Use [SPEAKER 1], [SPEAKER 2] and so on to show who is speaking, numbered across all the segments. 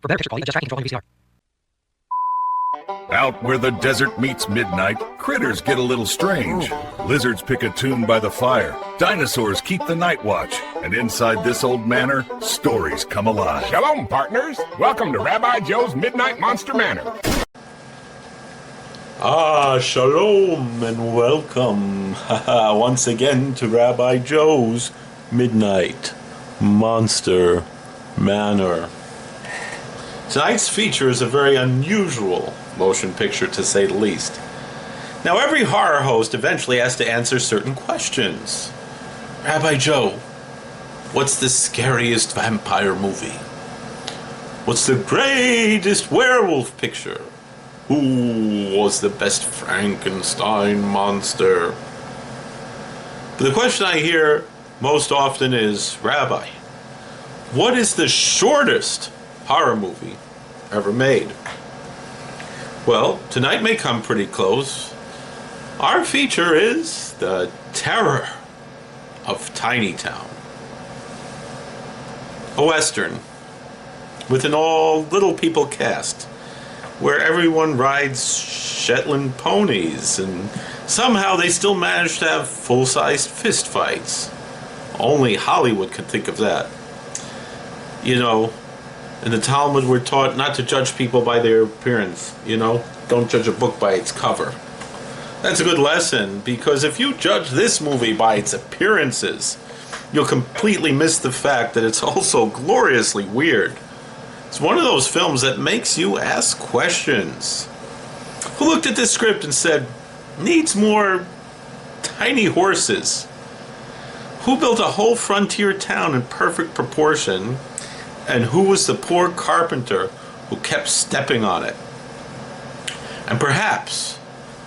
[SPEAKER 1] Prepare picture quality, adjust tracking control on your VCR.
[SPEAKER 2] Out where the desert meets midnight, critters get a little strange. Lizards pick a tune by the fire. Dinosaurs keep the night watch. And inside this old manor, stories come alive.
[SPEAKER 3] Shalom, partners. Welcome to Rabbi Joe's Midnight Monster Manor.
[SPEAKER 4] Shalom and welcome once again to Rabbi Joe's Midnight Monster Manor. Tonight's feature is a very unusual motion picture, to say the least. Now, every horror host eventually has to answer certain questions. Rabbi Joe, what's the scariest vampire movie? What's the greatest werewolf picture? Who was the best Frankenstein monster? But the question I hear most often is, Rabbi, what is the shortest horror movie ever made? Well, tonight may come pretty close. Our feature is The Terror of Tiny Town. A Western with an all little people cast where everyone rides Shetland ponies and somehow they still manage to have full-sized fist fights. Only Hollywood could think of that. You know, in the Talmud we're taught not to judge people by their appearance, Don't judge a book by its cover. That's a good lesson, because if you judge this movie by its appearances, you'll completely miss the fact that it's also gloriously weird. It's one of those films that makes you ask questions. Who looked at this script and said, needs more tiny horses? Who built a whole frontier town in perfect proportion? And who was the poor carpenter who kept stepping on it? And perhaps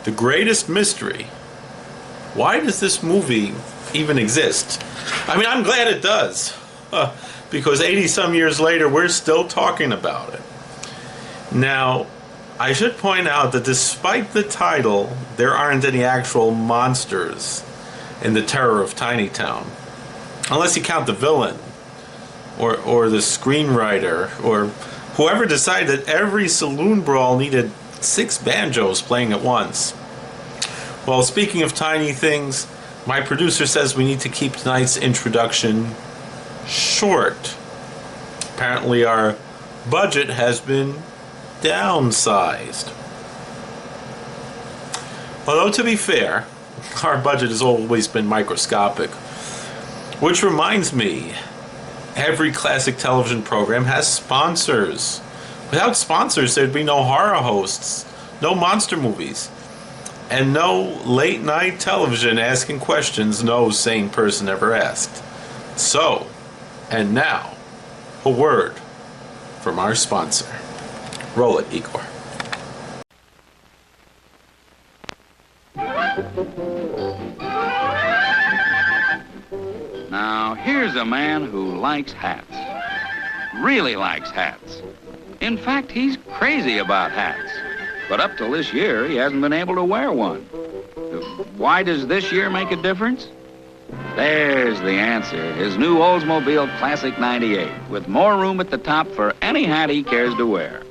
[SPEAKER 4] the greatest mystery, why does this movie even exist? I mean, I'm glad it does, because 80-some years later, we're still talking about it. Now, I should point out that despite the title, there aren't any actual monsters in The Terror of Tiny Town, unless you count the villain, or the screenwriter, or whoever decided that every saloon brawl needed 6 banjos playing at once. Well, speaking of tiny things, my producer says we need to keep tonight's introduction short. Apparently our budget has been downsized. Although, to be fair, our budget has always been microscopic. Which reminds me, every classic television program has sponsors. Without sponsors, there'd be no horror hosts, no monster movies, and no late night television asking questions no sane person ever asked. So, and now, a word from our sponsor. Roll it, Igor.
[SPEAKER 5] Now, here's a man who likes hats. Really likes hats. In fact, he's crazy about hats. But up till this year, he hasn't been able to wear one. Why does this year make a difference? There's the answer. His new Oldsmobile Classic 98, with more room at the top for any hat he cares to wear.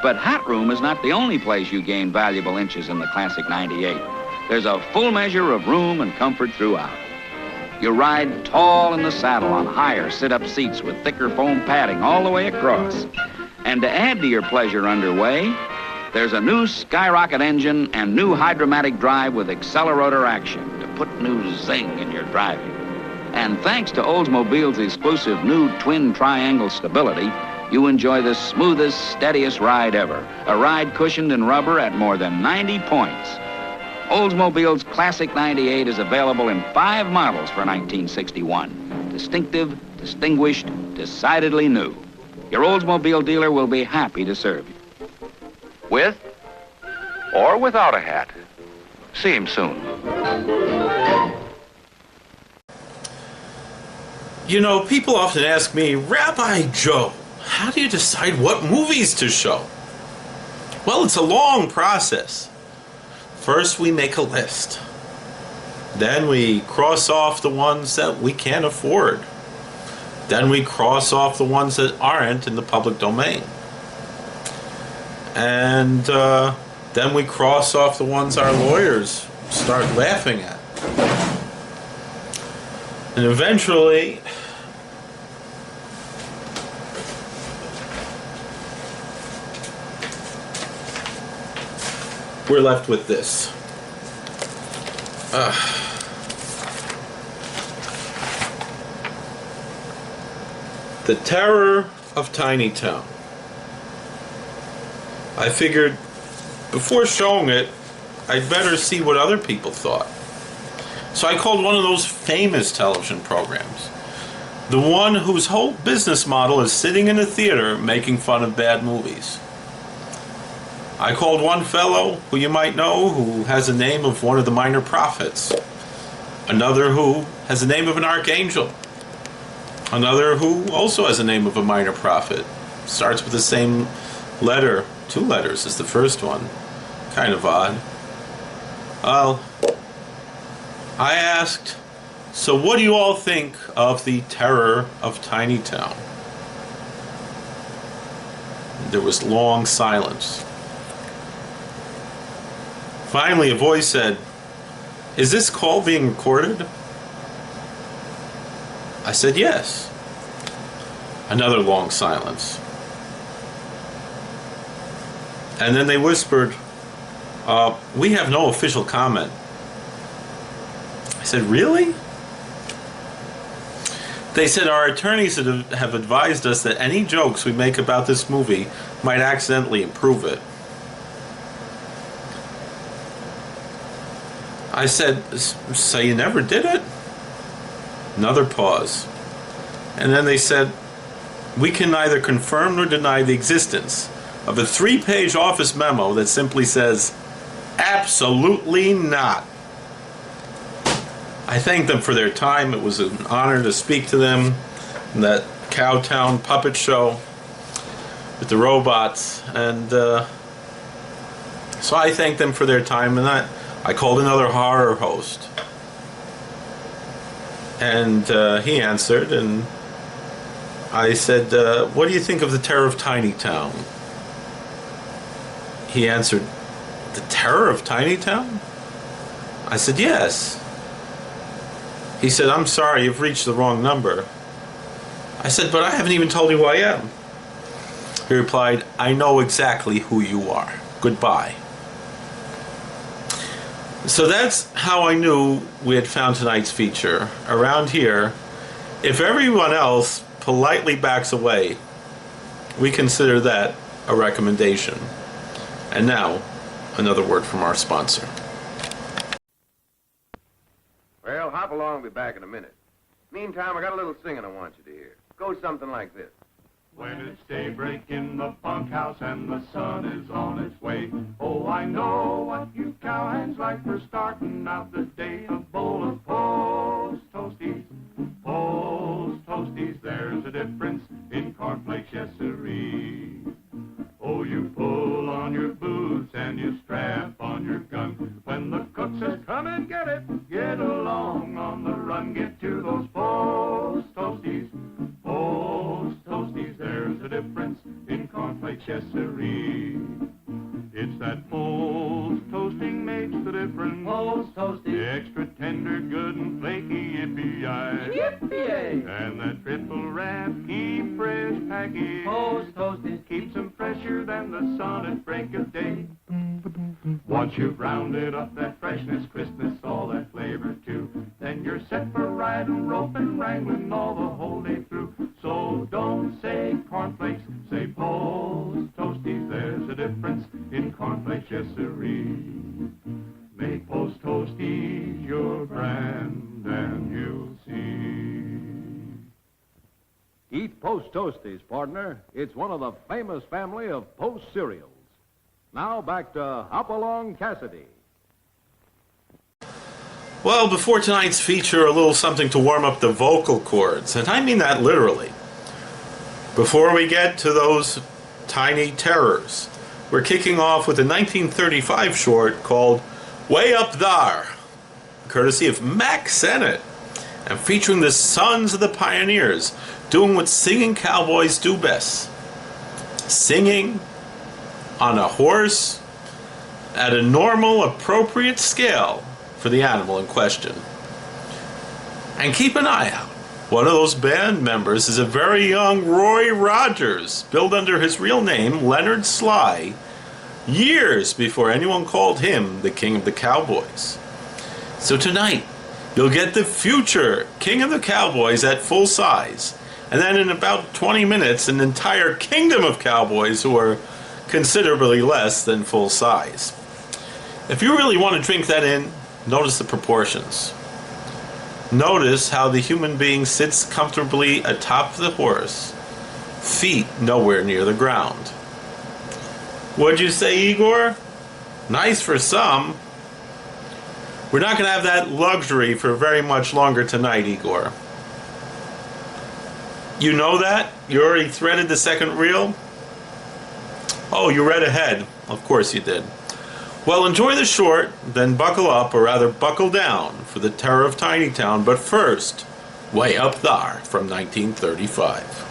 [SPEAKER 5] But hat room is not the only place you gain valuable inches in the Classic 98. There's a full measure of room and comfort throughout. You ride tall in the saddle on higher sit-up seats with thicker foam padding all the way across. And to add to your pleasure underway, there's a new skyrocket engine and new hydromatic drive with accelerator action to put new zing in your driving. And thanks to Oldsmobile's exclusive new twin triangle stability, you enjoy the smoothest, steadiest ride ever. A ride cushioned in rubber at more than 90 points. Oldsmobile's Classic 98 is available in 5 models for 1961. Distinctive, distinguished, decidedly new. Your Oldsmobile dealer will be happy to serve you. With or without a hat. See him soon.
[SPEAKER 4] You know, people often ask me, Rabbi Joe, how do you decide what movies to show? Well, it's a long process. First, we make a list. Then we cross off the ones that we can't afford. Then we cross off the ones that aren't in the public domain. And then we cross off the ones our lawyers start laughing at. And eventually, we're left with this. The Terror of Tiny Town. I figured before showing it, I'd better see what other people thought. So I called one of those famous television programs, the one whose whole business model is sitting in a theater making fun of bad movies. I called one fellow who you might know who has the name of one of the minor prophets, another who has the name of an archangel, another who also has the name of a minor prophet, starts with the same letter, 2 letters as the first one. Kind of odd. Well, I asked, so what do you all think of the Terror of Tiny Town? There was long silence. Finally, a voice said, "Is this call being recorded?" I said, "Yes." Another long silence. And then they whispered, "We have no official comment." I said, "Really?" They said, "Our attorneys have advised us that any jokes we make about this movie might accidentally improve it." I said, "So you never did it?" Another pause. And then they said, "We can neither confirm nor deny the existence of a 3-page office memo that simply says, 'Absolutely not.'" I thanked them for their time. It was an honor to speak to them in that Cowtown puppet show with the robots. And so I thanked them for their time, and I called another horror host. And he answered, and I said, "What do you think of the Terror of Tiny Town?" He answered, "The Terror of Tiny Town?" I said, "Yes." He said, "I'm sorry, you've reached the wrong number." I said, "But I haven't even told you who I am." He replied, "I know exactly who you are. Goodbye." So that's how I knew we had found tonight's feature. Around here, if everyone else politely backs away, we consider that a recommendation. And now, another word from our sponsor.
[SPEAKER 1] Well, hop along, I'll be back in a minute. Meantime, I got a little singing I want you to hear. It goes something like this.
[SPEAKER 6] When it's daybreak in the bunkhouse and the sun is on its way, oh, I know what you cowhands like for starting out the day. A bowl of Post Toasties, Post Toasties, there's a difference in cornflakes, yes sirree. Oh, you pull on your boots and you strap on your gun. When the cook says, "Come and get it," get along on the run. Get to those Post Toasties, Post Toasties, there's a difference in cornflakes, yes sirree. It's that Post Toasting makes the difference. Post Toasting, extra tender, good and flaky, yippee-yi. Yippee-yi. And that triple wrap, keep fresh package. Post Toasting keeps them fresher than the sun at break of day. Once you've rounded up that freshness, crispness, all that flavor too, then you're set for riding, roping, wrangling all the whole day through. So don't say cornflakes, say Post Toasties, there's a difference in cornflakes, yes sirree. Make Post Toasties your brand and you'll see.
[SPEAKER 7] Eat Post Toasties, partner. It's one of the famous family of Post cereals. Now back to Hop-Along Cassidy.
[SPEAKER 4] Well, before tonight's feature, a little something to warm up the vocal cords, and I mean that literally. Before we get to those tiny terrors, we're kicking off with a 1935 short called Way Up Thar, courtesy of Mack Sennett, and featuring the sons of the pioneers, doing what singing cowboys do best. Singing on a horse at a normal, appropriate scale for the animal in question. And keep an eye out. One of those band members is a very young Roy Rogers, billed under his real name, Leonard Sly, years before anyone called him the King of the Cowboys. So tonight, you'll get the future King of the Cowboys at full size, and then in about 20 minutes, an entire kingdom of cowboys who are considerably less than full size. If you really want to drink that in, notice the proportions. Notice how the human being sits comfortably atop the horse, feet nowhere near the ground. What'd you say, Igor? Nice for some. We're not going to have that luxury for very much longer tonight, Igor. You know that? You already threaded the second reel? Oh, you read ahead. Of course you did. Well, enjoy the short, then buckle up, or rather buckle down, for the terror of Tiny Town. But first, Way Up Thar from 1935.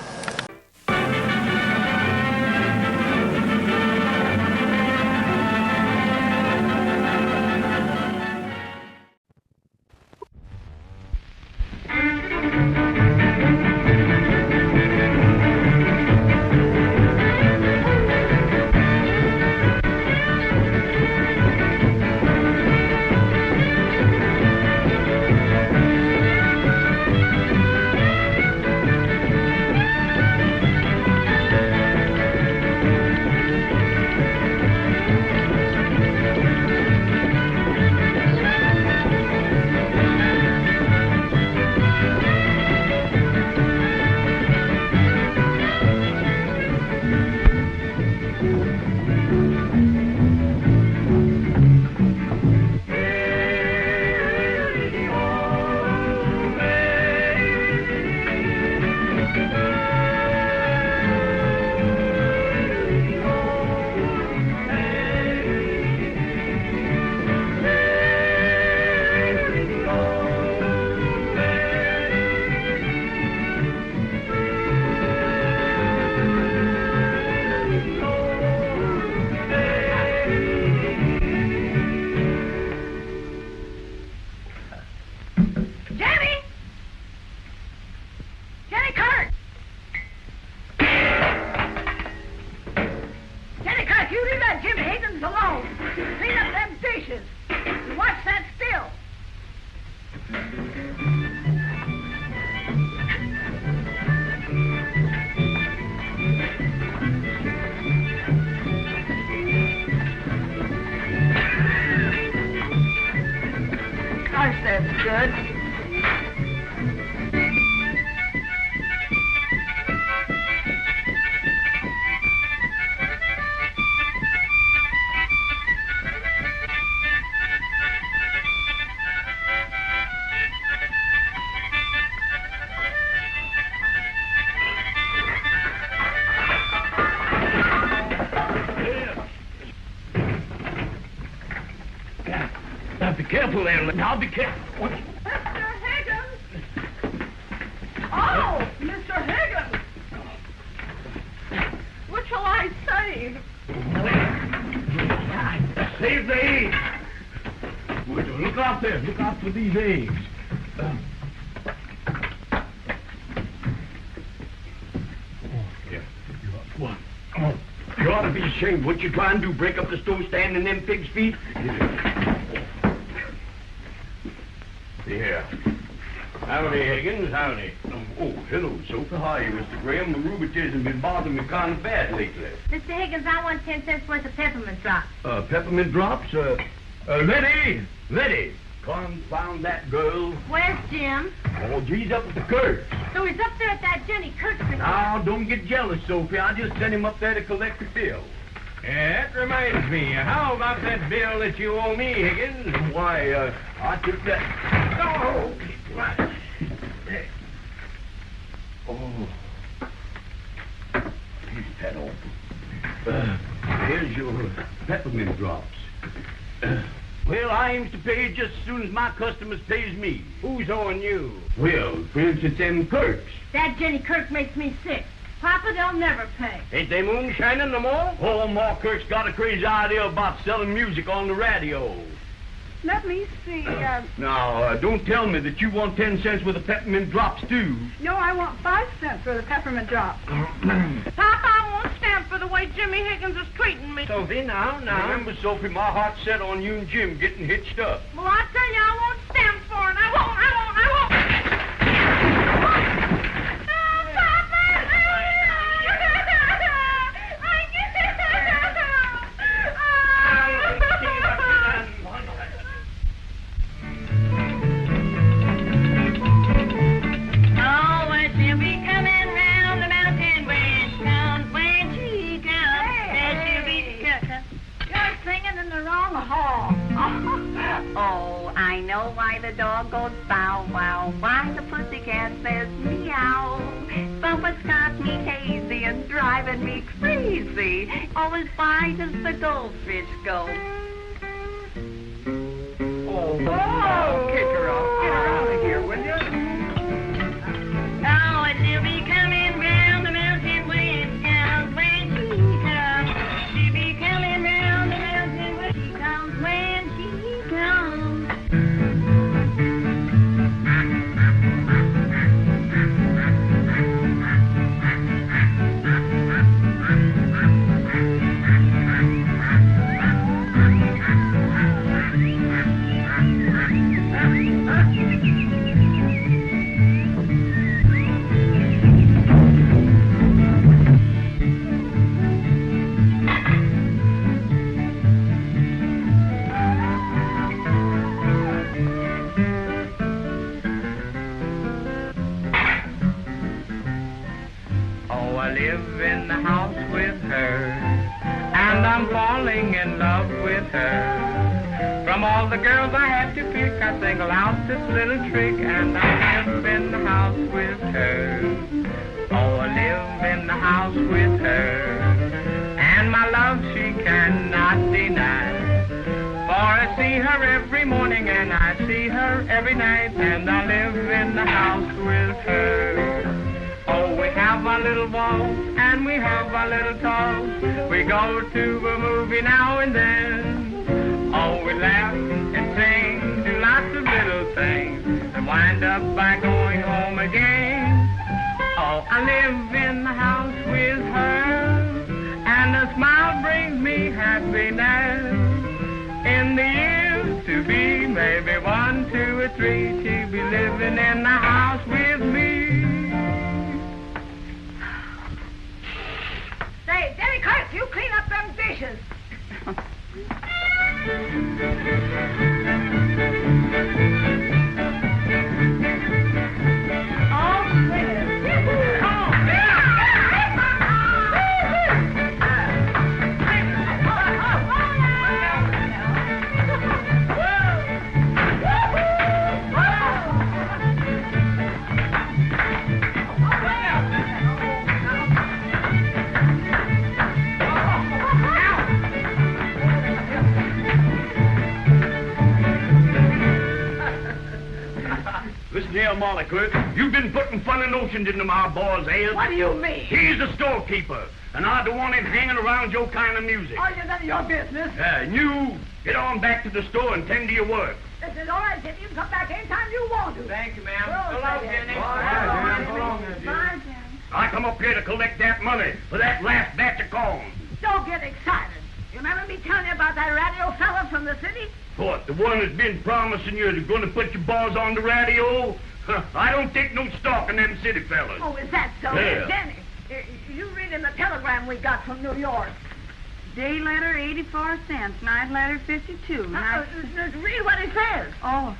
[SPEAKER 8] Careful there. Now be careful.
[SPEAKER 9] Mr. Higgins! Oh, Mr. Higgins! What shall I save?
[SPEAKER 8] Save the eggs. Look out there. Look out for these eggs. Here. Come on. Come on. You ought to be ashamed. What you trying to do? Break up the stove stand in them pigs' feet? Yeah. Howdy, Higgins, howdy. Oh, hello, Sophie. How are you, Mr. Graham? The rheumatism been bothering me kind of bad lately.
[SPEAKER 10] Mr. Higgins, I want 10 cents worth of peppermint drops.
[SPEAKER 8] Peppermint drops? Letty! Confound that girl.
[SPEAKER 10] Where's Jim?
[SPEAKER 8] Oh, he's up at the Kurtz.
[SPEAKER 10] So he's up there at that Jenny Kurtz.
[SPEAKER 8] Now, don't get jealous, Sophie. I just sent him up there to collect the bill.
[SPEAKER 11] Yeah, that reminds me. How about that bill that you owe me, Higgins?
[SPEAKER 8] Why, I took that...
[SPEAKER 11] Oh, right.
[SPEAKER 8] Oh. Here's that open. Here's your peppermint drops. Well, I aims to pay just as soon as my customers pays me.
[SPEAKER 11] Who's owing you?
[SPEAKER 8] Well, for instance, them Kirks.
[SPEAKER 10] That Jenny Kirk makes me sick. Papa, they'll never pay.
[SPEAKER 11] Ain't they moon shining no more?
[SPEAKER 8] Oh, Ma Kirk's got a crazy idea about selling music on the radio.
[SPEAKER 9] Let me see.
[SPEAKER 8] Now, don't tell me that you want 10 cents worth of peppermint drops, too.
[SPEAKER 9] No, I want 5 cents for the peppermint drop.
[SPEAKER 10] Papa, I won't stand for the way Jimmy Higgins is treating me.
[SPEAKER 11] Sophie, now.
[SPEAKER 8] Remember, Sophie, my heart's set on you and Jim getting hitched up.
[SPEAKER 10] Well, I tell you, I won't stand for it. I won't.
[SPEAKER 12] Oh, I know why the dog goes bow wow, why the pussycat says meow. Someone's got me hazy and driving me crazy. Always why does the goldfish go?
[SPEAKER 11] Oh, kick her off. Get her out of here, will you?
[SPEAKER 10] Oh, and she'll be coming round the mountain way it comes when she comes. She'll be coming round the mountain when she comes, when she comes.
[SPEAKER 11] Oh, I live in the house with her, and I'm falling in love with her. From all the girls I had to pick, I single out this little trick, and I live in the house with her. Oh, I live in the house with her, and my love she cannot deny. For I see her every morning, and I see her every night, and I live in the house with her. Oh, we have our little walks, and we have our little talks. We go to a movie now and then. Oh, we laugh and sing, do lots of little things, and wind up by going home again. Oh, I live in the house with her, and a smile brings me happiness. In the years to be, maybe 1, 2, or 3, she'll be living in the house with me.
[SPEAKER 9] Say, Jenny Kirk, you clean up them dishes.
[SPEAKER 8] Listen here, Molly Kirk. You've been putting funny notions into my boy's head.
[SPEAKER 9] What do you mean?
[SPEAKER 8] He's a storekeeper, and I don't want him hanging around your kind of music.
[SPEAKER 9] Oh, you're none of your business.
[SPEAKER 8] And you get on back to the store and tend to your work.
[SPEAKER 9] This is all right, Jenny. You can come back anytime you want to.
[SPEAKER 11] Thank you, ma'am.
[SPEAKER 9] So long,
[SPEAKER 11] Jenny.
[SPEAKER 9] Bye, Jenny.
[SPEAKER 8] I come up here to collect that money for that last batch of corn.
[SPEAKER 9] Don't get excited. You remember me telling you about that radio fella from the city?
[SPEAKER 8] What, the one that's been promising you're going to put your boys on the radio? Huh, I don't take no stock in them city fellas.
[SPEAKER 9] Oh, is that so?
[SPEAKER 8] Yeah.
[SPEAKER 9] Jenny, you read in the telegram we got from New York.
[SPEAKER 12] Day letter 84 cents, night letter 52.
[SPEAKER 9] Read what it says.
[SPEAKER 12] Oh,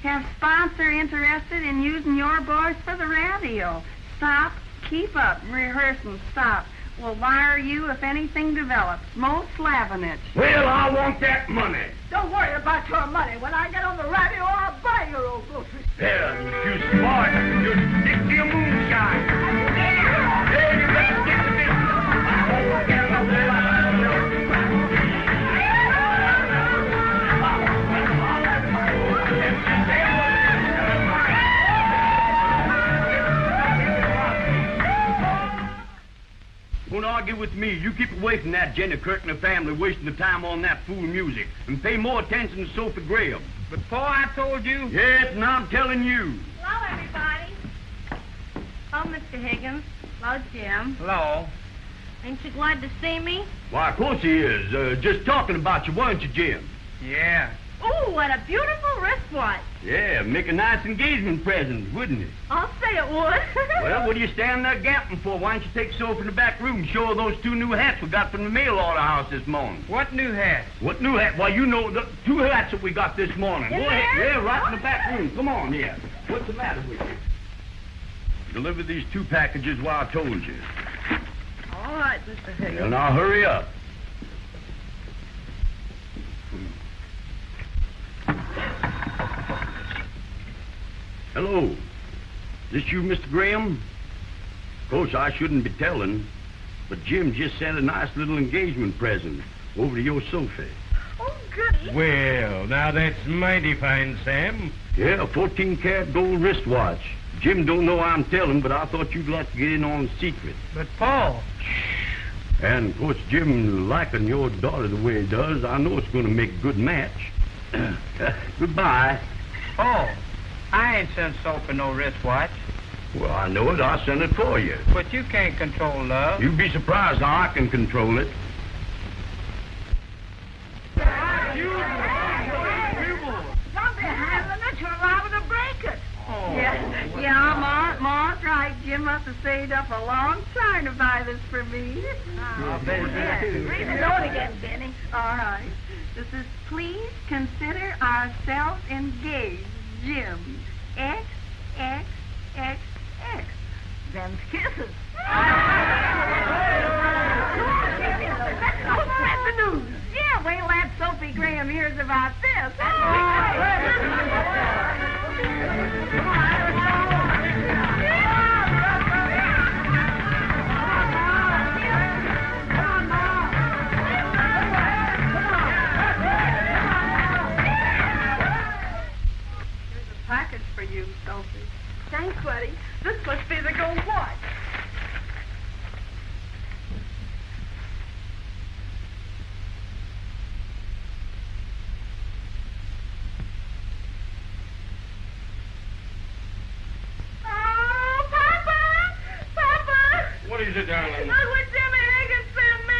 [SPEAKER 12] have sponsor interested in using your boys for the radio. Stop, keep up, rehearsing, stop. Will wire you if anything develops. Most Slavinich.
[SPEAKER 8] Well, I want that money.
[SPEAKER 9] Don't worry about your money. When I get on the radio, I'll buy your old grocery store.
[SPEAKER 8] Yeah, you smart. You stick to your moonshine. Yeah, you better stick to this. Oh, get up there. with me. You keep away from that Jenny Kirkner family wasting the time on that fool music. And pay more attention to Sophie Graham.
[SPEAKER 11] But, Pa, I told you.
[SPEAKER 8] Yes, and I'm telling you.
[SPEAKER 10] Hello, everybody. Oh, Mr. Higgins. Hello, Jim.
[SPEAKER 11] Hello.
[SPEAKER 10] Ain't you glad to see me?
[SPEAKER 8] Why, of course he is. Just talking about you, weren't you, Jim?
[SPEAKER 11] Yeah.
[SPEAKER 10] Ooh, what a beautiful wristwatch.
[SPEAKER 8] Yeah, make a nice engagement present, wouldn't it?
[SPEAKER 10] I'll say it would.
[SPEAKER 8] Well, what are you standing there gapping for? Why don't you take Sophie in the back room and show her those 2 new hats we got from the mail order house this morning?
[SPEAKER 11] What new hat?
[SPEAKER 8] What new hat? Why, you know, the 2 hats that we got this morning.
[SPEAKER 10] In
[SPEAKER 8] Go ahead.
[SPEAKER 10] there?
[SPEAKER 8] Yeah, right in the back room. Come on, here. What's the matter with you? Deliver these 2 packages while I told you.
[SPEAKER 10] All right, Mr. Higgins.
[SPEAKER 8] Well, now hurry up. Hello. This you, Mr. Graham? Of course, I shouldn't be telling, but Jim just sent a nice little engagement present over to your Sophie.
[SPEAKER 10] Oh, goody.
[SPEAKER 11] Well, now that's mighty fine, Sam.
[SPEAKER 8] Yeah, a 14-karat gold wristwatch. Jim don't know I'm telling, but I thought you'd like to get in on the secret.
[SPEAKER 11] But, Paul.
[SPEAKER 8] And, of course, Jim liking your daughter the way he does, I know it's going to make a good match. Goodbye.
[SPEAKER 11] Paul, I ain't sent Sophie no wristwatch.
[SPEAKER 8] Well, I know it. I sent it for you.
[SPEAKER 11] But you can't control love.
[SPEAKER 8] You'd be surprised how I can control it.
[SPEAKER 9] Don't be handling it. You're liable to break it.
[SPEAKER 12] Yeah, Ma's right. Jim must have saved up a long time to buy this for me.
[SPEAKER 9] Read the note again, Benny.
[SPEAKER 12] All right. This is, please consider ourselves engaged, Jim. X, X, X, X.
[SPEAKER 9] Them's kisses.
[SPEAKER 12] That's the news. Yeah, wait till that Sophie Graham hears about this. Package for you, Sophie.
[SPEAKER 9] Thanks, buddy. This must be the gold watch.
[SPEAKER 12] Oh, Papa! Papa!
[SPEAKER 8] What is it, darling?
[SPEAKER 12] Look what Jimmy Higgins sent me!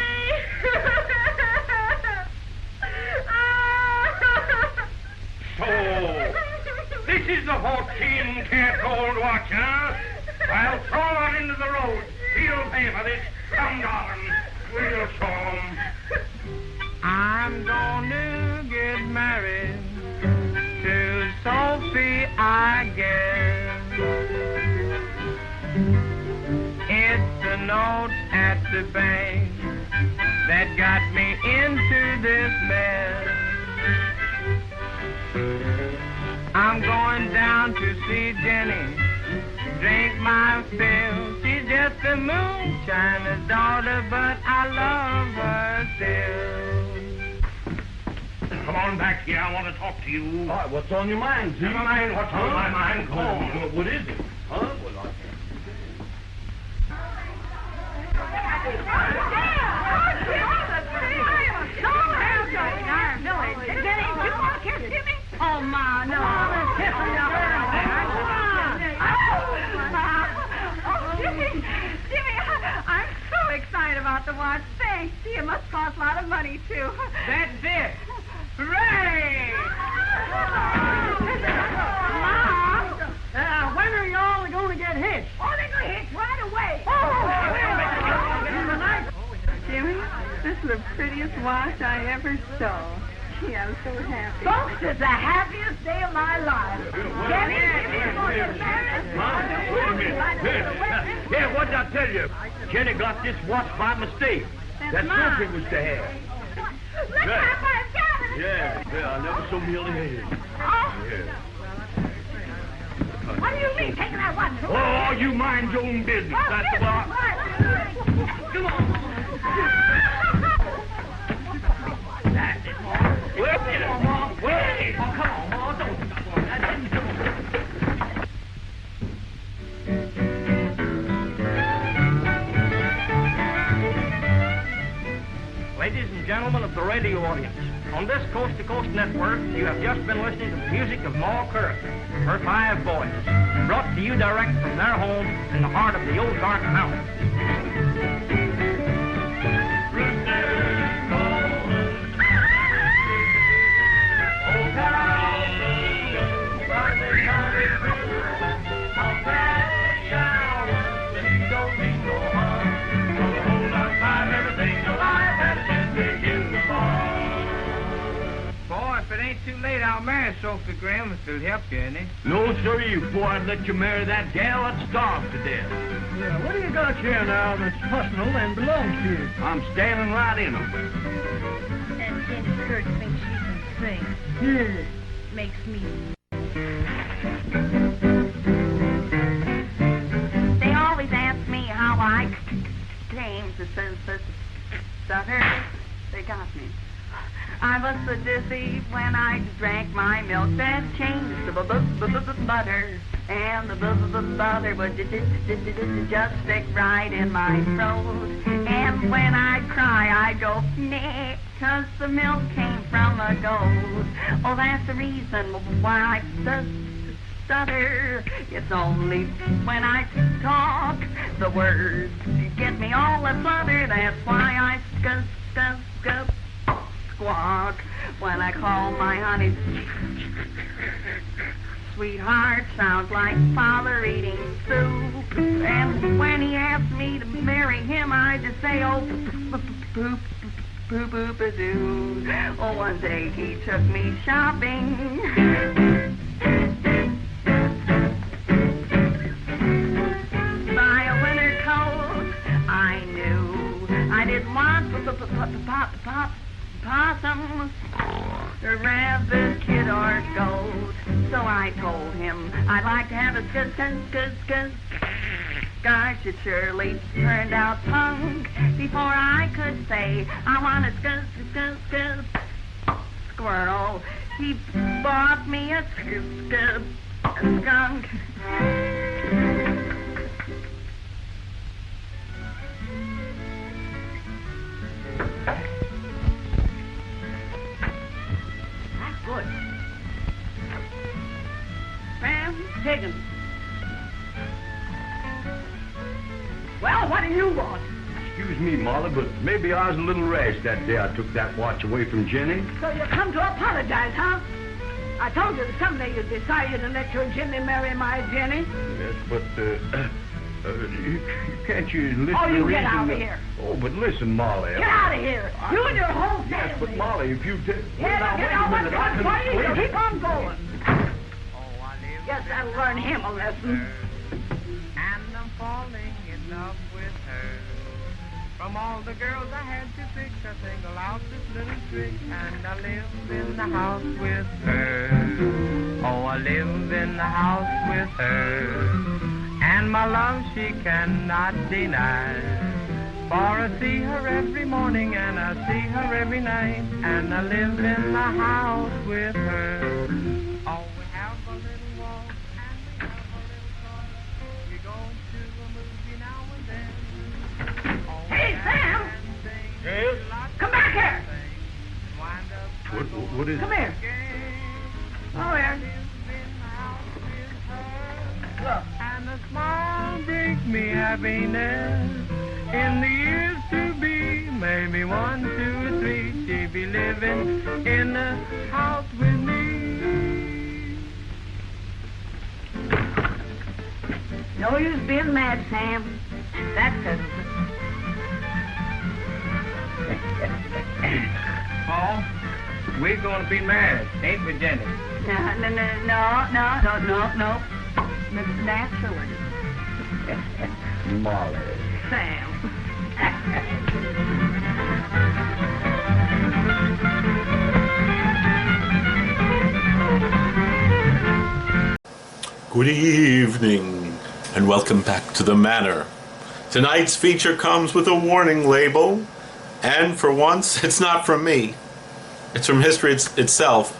[SPEAKER 8] So, this is the 14-karat gold watch, huh? I'll throw it into the road. He'll pay for this. Come, darling. We'll show 'em.
[SPEAKER 11] I'm gonna get married to Sophie, I guess. It's the note at the bank that got me into this mess. I'm going down to see Jenny, drink my fill. She's just a moonshiner's daughter, but I love her still.
[SPEAKER 8] Come on back here. I want to talk to you. All right, what's on your mind, Jim? Never mind what's on my mind. Come on. What is it? Huh? Well, I
[SPEAKER 12] Oh, Ma, no. Jimmy, I'm so excited about the watch. Thanks. See, it must cost a lot of money, too.
[SPEAKER 11] That's it. Hooray!
[SPEAKER 12] Ma!
[SPEAKER 9] When are you all going to get hitched?
[SPEAKER 12] Oh, they're going to hitch right away. Jimmy, this is the prettiest watch I ever saw. Gee, I'm so happy.
[SPEAKER 9] Folks, it's the happiest day of my life. Jenny, Jimmy's going to get married.
[SPEAKER 8] Wait a minute. Yeah, what did I tell you? Jenny got this watch by mistake. That Sophie was to have.
[SPEAKER 12] Look, Papa, I've got it.
[SPEAKER 8] Yeah, I never so nearly had it.
[SPEAKER 12] Oh.
[SPEAKER 8] Yeah.
[SPEAKER 9] What do you mean, taking that watch?
[SPEAKER 8] Oh, you mind your own business. That's the way. Come on. That's it, Mom. Wait, Mom. Wait. Oh, come on, Mom. Don't. Ladies and gentlemen of the radio audience, on this Coast to Coast network, you have just been listening to the music of Ma Curran, her 5 boys, brought to you direct from their home in the heart of the Ozark Mountains.
[SPEAKER 11] If it ain't too late, I'll marry Sophie Graham if it'll help you any.
[SPEAKER 8] No, sir, you boy, I'd let you marry that gal that's starved to death.
[SPEAKER 11] Yeah, what do you got here now that's personal and belongs to you?
[SPEAKER 8] I'm standing right in them.
[SPEAKER 10] And Jenny Kurt thinks she can sing.
[SPEAKER 11] Yeah.
[SPEAKER 10] Makes me.
[SPEAKER 12] They always ask me how I came to stutter. They got me. I was so dizzy when I drank my milk that changed the butter. And the butter would just stick right in my throat. And when I'd cry, I'd go, nah, 'cause the milk came from a goat. Oh, that's the reason why I stutter. It's only when I talk, the words get me all aflutter. That's why I squawk when I call my honey. Sweetheart sounds like father eating soup. And when he asked me to marry him, I just say, oh, poop-a-doo. Oh, one day he took me shopping. Buy a winter coat. I knew I didn't want possums, a rabbit, kid, or goat. So I told him I'd like to have a skunk. Gosh, it surely turned out punk. Before I could say I want a skunk squirrel, he bought me a skunk. Good. Sam Higgins. Well, what do you want?
[SPEAKER 7] Excuse me, Molly, but maybe I was a little rash that day I took that watch away from Jenny.
[SPEAKER 9] So you come to apologize, huh? I told you that someday you'd decide to let your Jimmy marry my Jenny.
[SPEAKER 7] Yes, but, can't you listen
[SPEAKER 9] Oh,
[SPEAKER 7] to
[SPEAKER 9] you
[SPEAKER 7] reason
[SPEAKER 9] get out of
[SPEAKER 7] that-
[SPEAKER 9] here.
[SPEAKER 7] Oh, but listen, Molly.
[SPEAKER 9] Get out of here. You and your whole family.
[SPEAKER 7] Yes, but Molly, if you take...
[SPEAKER 9] Yeah, get out. What's funny? You keep on going.
[SPEAKER 11] Oh, I live
[SPEAKER 9] Guess that'll learn him a lesson.
[SPEAKER 11] and I'm falling in love with her. From all the girls I had to pick, I single out this little trick, and I live in the house with her. Oh, I live in the house with her, and my love she cannot deny. For I see her every morning, and I see her every night, and I live in the house with her. Oh, we have a little walk, and we have a little talk. We go to a movie now and then. Oh,
[SPEAKER 9] Hey, Sam!
[SPEAKER 7] Yes?
[SPEAKER 9] Come back here.
[SPEAKER 7] What is
[SPEAKER 9] Come here. Oh, here. Look.
[SPEAKER 11] And a smile brings me happiness in the years to be. Maybe 1, 2, or 3, she'll be living in the house with me.
[SPEAKER 9] No use being mad, Sam. That settles it.
[SPEAKER 11] Paul, we're going to be married, ain't we, Jenny?
[SPEAKER 12] No. Naturally.
[SPEAKER 7] Molly?
[SPEAKER 9] Sam.
[SPEAKER 4] Good evening, and welcome back to the Manor. Tonight's feature comes with a warning label, and for once, it's not from me. It's from history itself,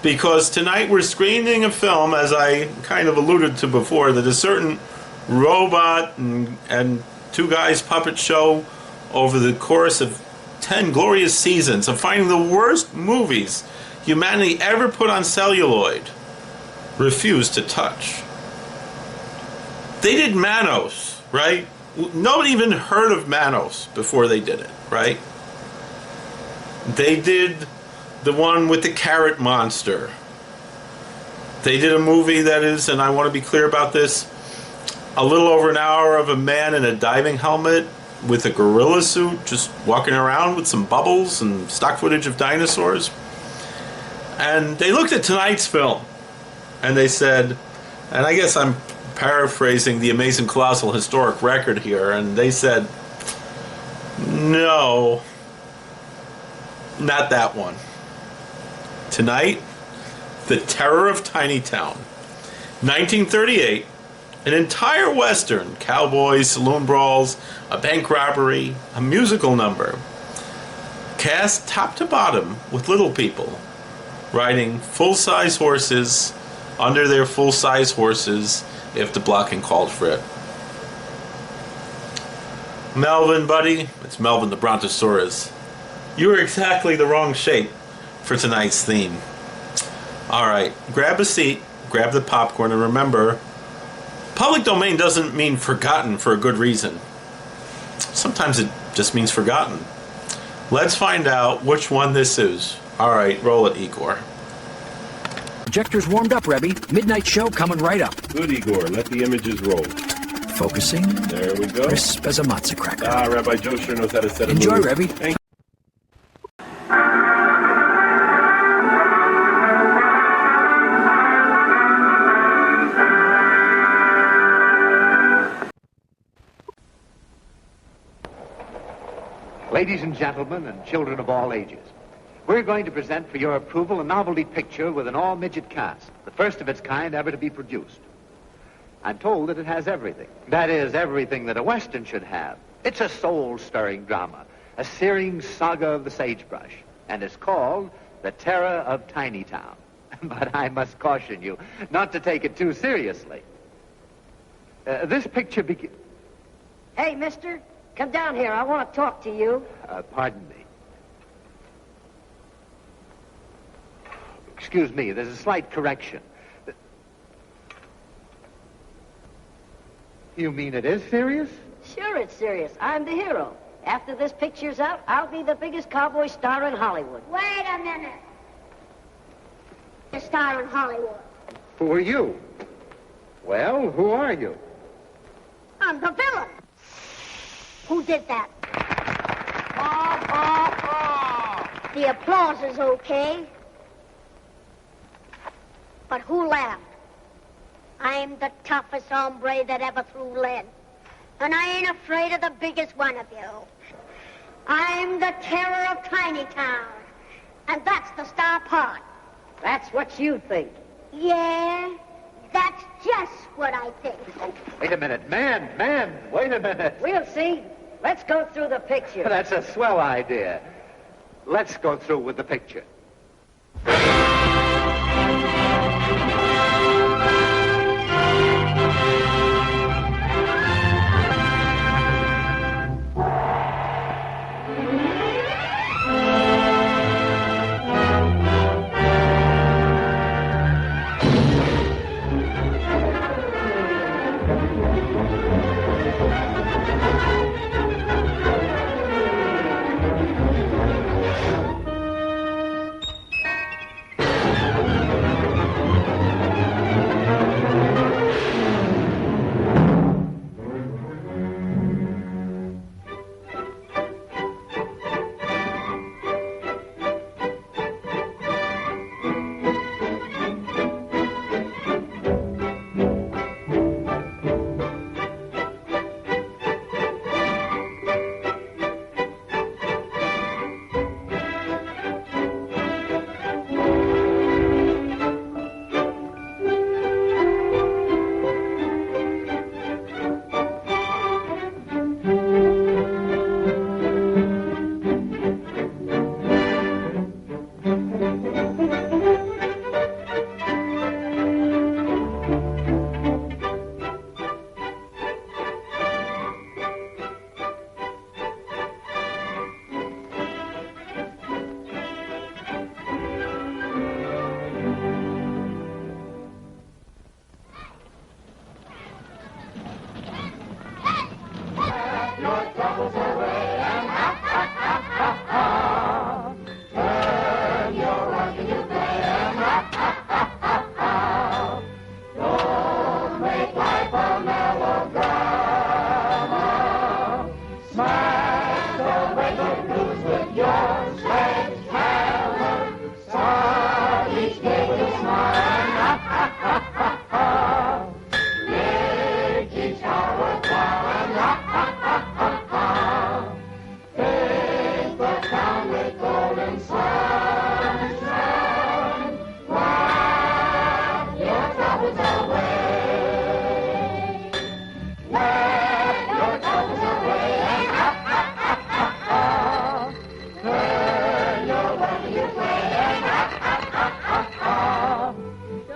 [SPEAKER 4] because tonight we're screening a film, as I kind of alluded to before, that a certain robot and two guys puppet show over the course of 10 glorious seasons of finding the worst movies humanity ever put on celluloid, refused to touch. They did Manos, right? Nobody even heard of Manos before they did it, right? They did the one with the carrot monster. They did a movie that is, and I want to be clear about this, a little over an hour of a man in a diving helmet with a gorilla suit just walking around with some bubbles and stock footage of dinosaurs. And they looked at tonight's film and they said, and I guess I'm paraphrasing the amazing colossal historic record here, and they said, no, not that one. Tonight, The Terror of Tiny Town. 1938, an entire Western, cowboys, saloon brawls, a bank robbery, a musical number, cast top to bottom with little people riding full-size horses under their full-size horses if the blocking called for it. Melvin, buddy, it's Melvin the Brontosaurus. You were exactly the wrong shape for tonight's theme. All right, grab a seat, grab the popcorn, and remember, public domain doesn't mean forgotten for a good reason. Sometimes it just means forgotten. Let's find out which one this is. All right, roll it, Igor.
[SPEAKER 13] Projector's warmed up, Rabbi. Midnight show coming right up.
[SPEAKER 14] Good, Igor. Let the images roll.
[SPEAKER 13] Focusing.
[SPEAKER 14] There we go.
[SPEAKER 13] Crisp as a matzah cracker.
[SPEAKER 14] Ah, Rabbi Joe sure knows how to set a
[SPEAKER 13] Enjoy,
[SPEAKER 14] mood.
[SPEAKER 13] Rabbi.
[SPEAKER 14] Thank
[SPEAKER 15] Ladies and gentlemen and children of all ages, we're going to present for your approval a novelty picture with an all-midget cast, the first of its kind ever to be produced. I'm told that it has everything. That is, everything that a Western should have. It's a soul-stirring drama, a searing saga of the sagebrush, and it's called The Terror of Tiny Town. But I must caution you not to take it too seriously. This picture begins...
[SPEAKER 16] Hey, mister, come down here. I want to talk to you.
[SPEAKER 15] Pardon me. Excuse me, there's a slight correction. You mean it is serious?
[SPEAKER 16] Sure, it's serious. I'm the hero. After this picture's out, I'll be the biggest cowboy star in Hollywood.
[SPEAKER 10] Wait a minute. A star in Hollywood.
[SPEAKER 15] Who are you? Well, who are you?
[SPEAKER 10] I'm the villain. Who did that? The applause is okay. But who laughed? I'm the toughest hombre that ever threw lead. And I ain't afraid of the biggest one of you. I'm the terror of Tiny Town. And that's the star part.
[SPEAKER 16] That's what you think.
[SPEAKER 10] Yeah, that's just what I think.
[SPEAKER 15] Wait a minute, man, wait a minute.
[SPEAKER 16] We'll see. Let's go through the picture.
[SPEAKER 15] That's a swell idea. Let's go through with the picture.
[SPEAKER 6] of blues with your sledgehammer. Start each day with a smile. Ha, ha, ha, ha, ha. Make each hour worthwhile. Ha, ha, ha, ha, ha. Fill the town with golden sunshine. Wipe your troubles away. Let your troubles away. Ha, ha, ha, ha, ha. Turn your work into play. Ha, ha, ha, ha, ha.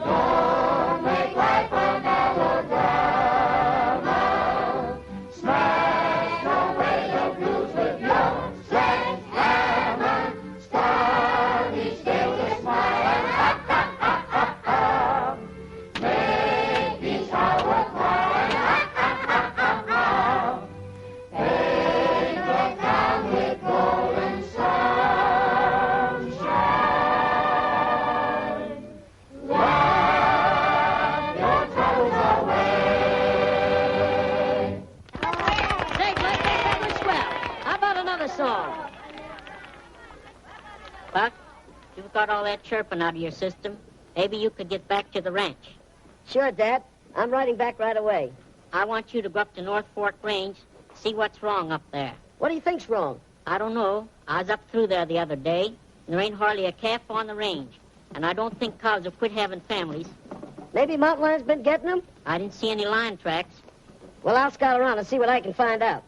[SPEAKER 6] Don't make life a melodrama. Smash away the blues with your sledgehammer. Start each day with a smile. Ha, ha, ha, ha, ha. Make each hour worthwhile. Ha, ha, ha, ha, ha. Paint the town with golden sunshine. Wipe your troubles away.
[SPEAKER 16] Say, Buck, that was swell. How about another song? Buck, you've got all that chirping out of your system. Maybe you could get back to the ranch. Sure, Dad. I'm riding back right away. I want you to go up to North Fork Range, see what's wrong up there. What do you think's wrong? I don't know. I was up through there the other day, and there ain't hardly a calf on the range. And I don't think cows have quit having families. Maybe mountain lion's been getting them? I didn't see any lion tracks. Well, I'll scout around and see what I can find out.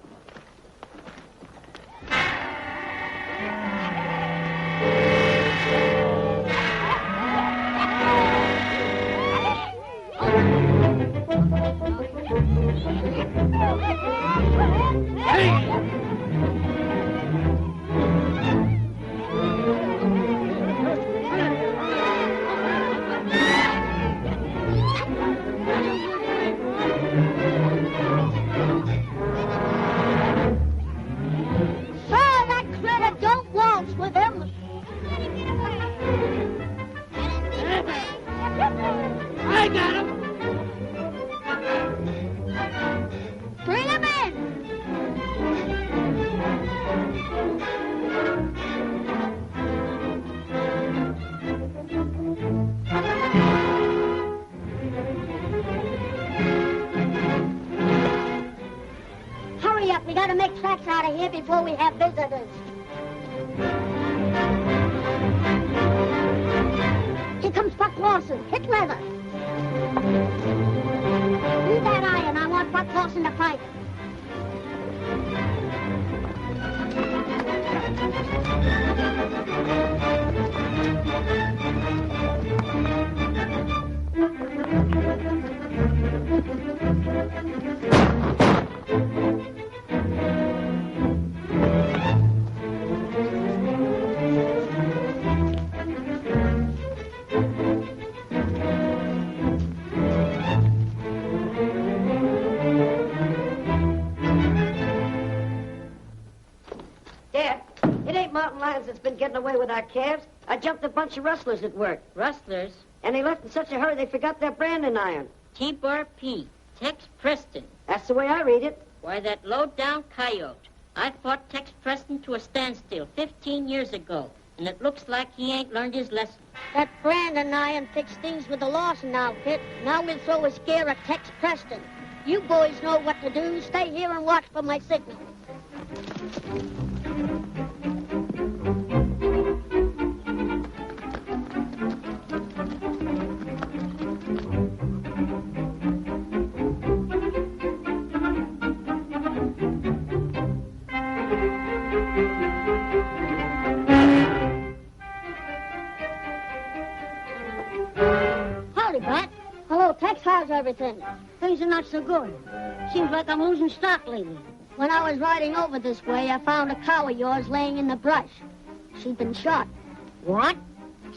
[SPEAKER 10] That critter don't waltz with him.
[SPEAKER 9] I got him.
[SPEAKER 10] Bring him in. Hurry up, we gotta make tracks out of here before we have visitors. Here comes Buck Lawson. Hit leather. Leave that iron. I want Buck Lawson to fight it. Dad, it ain't mountain lions that's been getting away with our calves. I jumped a bunch of rustlers at work. Rustlers? And they left in such a hurry they forgot their branding iron.
[SPEAKER 16] T-Bar-P, Tex Preston.
[SPEAKER 10] That's the way I read it.
[SPEAKER 16] Why, that low-down coyote. I fought Tex Preston to a standstill 15 years ago, and it looks like he ain't learned his lesson.
[SPEAKER 10] That Brandon iron fixed things with the Lawson outfit. Now we'll throw a scare at Tex Preston. You boys know what to do. Stay here and watch for my signal. Howdy, Bat. Hello, Tex. How's everything? Things are not so good. Seems like I'm losing stock lately. When I was riding over this way, I found a cow of yours laying in the brush. She'd been shot. What?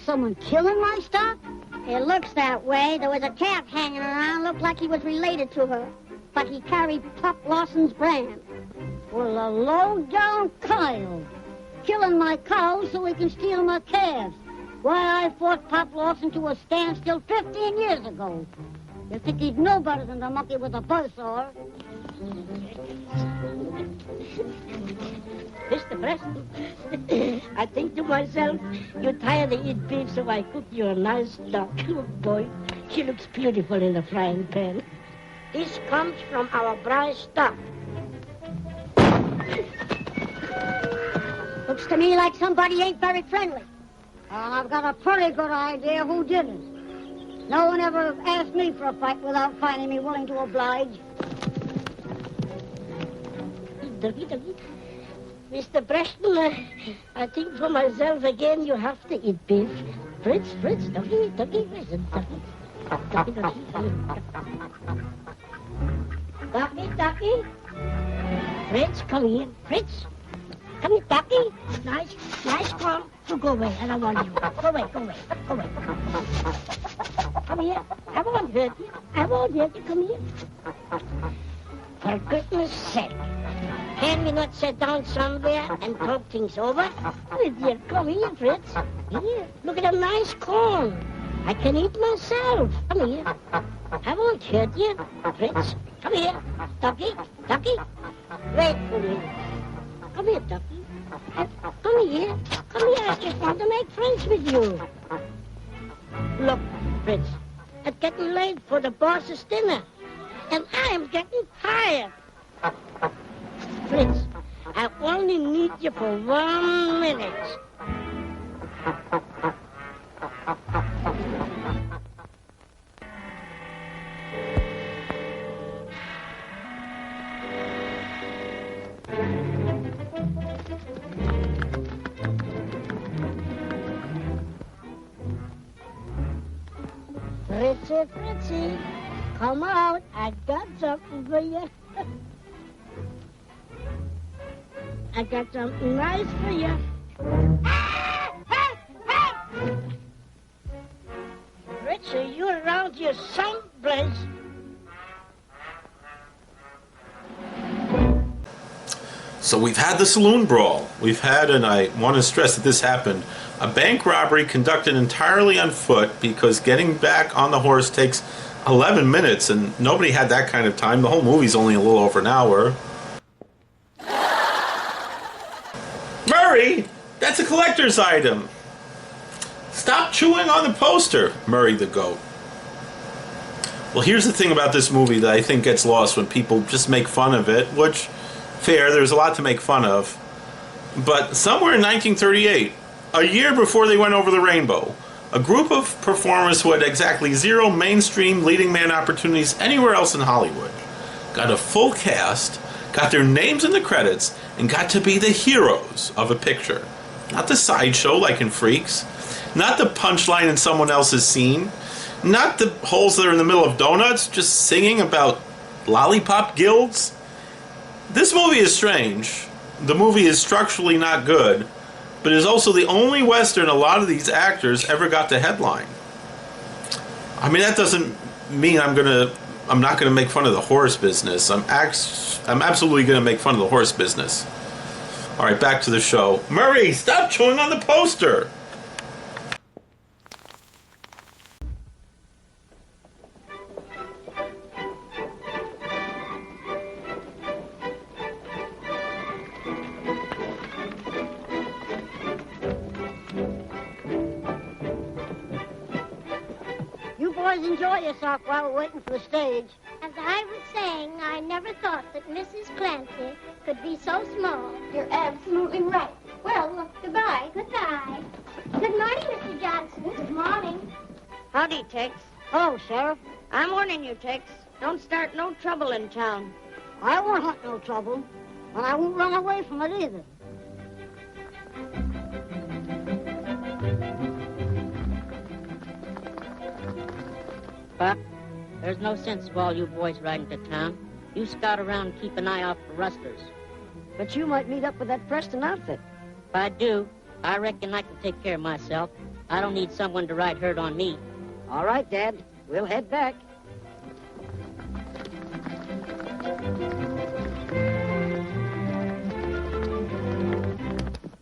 [SPEAKER 10] Someone killing my stock? It looks that way. There was a calf hanging around. Looked like he was related to her. But he carried Pop Lawson's brand. Well, a low-down coyote. Killing my cows so he can steal my calves. Why, I fought Pop Lawson to a standstill 15 years ago. You'd think he'd know better than the monkey with a buzzsaw.
[SPEAKER 16] Mr. Preston, I think to myself, you're tired of eating beef, so I cook you a nice duck. Oh, boy, she looks beautiful in the frying pan. This comes from our dry stock.
[SPEAKER 10] Looks to me like somebody ain't very friendly. I've got a pretty good idea who did it. No one ever asked me for a fight without finding me willing to oblige.
[SPEAKER 16] Dougie. Mr. Preston, I think for myself again you have to eat beef. Fritz, Dougie, listen, Dougie. Dougie. Fritz, come here. Fritz. Come here, Dougie. Nice call. So go away, I don't want you. Go away. Come here. I won't hurt you. Come here. For goodness sake. Can we not sit down somewhere and talk things over? Dear, come here, Fritz. Here, look at a nice corn. I can eat myself. Come here. I won't hurt you, Fritz. Come here. Ducky. Wait for me. Come here, Ducky. Come here. I just want to make friends with you. Look, Fritz, it's getting late for the boss's dinner, and I am getting tired. Fritz, I only need you for 1 minute. Fritzy, come out. I got something for you. I got something nice for you. Fritzy, you around here someplace.
[SPEAKER 4] So we've had the saloon brawl. We've had, and I want to stress that this happened, a bank robbery conducted entirely on foot because getting back on the horse takes 11 minutes, and nobody had that kind of time. The whole movie's only a little over an hour. Murray, that's a collector's item. Stop chewing on the poster, Murray the goat. Well, here's the thing about this movie that I think gets lost when people just make fun of it, which, fair, there's a lot to make fun of. But somewhere in 1938, a year before they went over the rainbow, a group of performers who had exactly 0 mainstream leading man opportunities anywhere else in Hollywood got a full cast, got their names in the credits, and got to be the heroes of a picture. Not the sideshow like in Freaks, not the punchline in someone else's scene, not the holes that are in the middle of donuts, just singing about lollipop guilds. This movie is strange. The movie is structurally not good, but is also the only Western a lot of these actors ever got to headline. I mean, that doesn't mean I'm not gonna make fun of the horse business. I'm absolutely gonna make fun of the horse business. All right, back to the show. Murray, stop chewing on the poster.
[SPEAKER 10] Enjoy yourself while we're waiting for the stage.
[SPEAKER 17] As I was saying, I never thought that Mrs. Clancy could be so small. You're absolutely right. Well, goodbye. Goodbye. Good morning, Mr. Johnson. Good morning.
[SPEAKER 16] Howdy, Tex.
[SPEAKER 10] Hello, Sheriff.
[SPEAKER 16] I'm warning you, Tex. Don't start no trouble in town.
[SPEAKER 10] I won't hunt no trouble, and I won't run away from it either.
[SPEAKER 16] Buck, there's no sense of all you boys riding to town. You scout around and keep an eye out for rustlers.
[SPEAKER 10] But you might meet up with that Preston outfit.
[SPEAKER 16] If I do, I reckon I can take care of myself. I don't need someone to ride herd on me.
[SPEAKER 10] All right, Dad. We'll head back.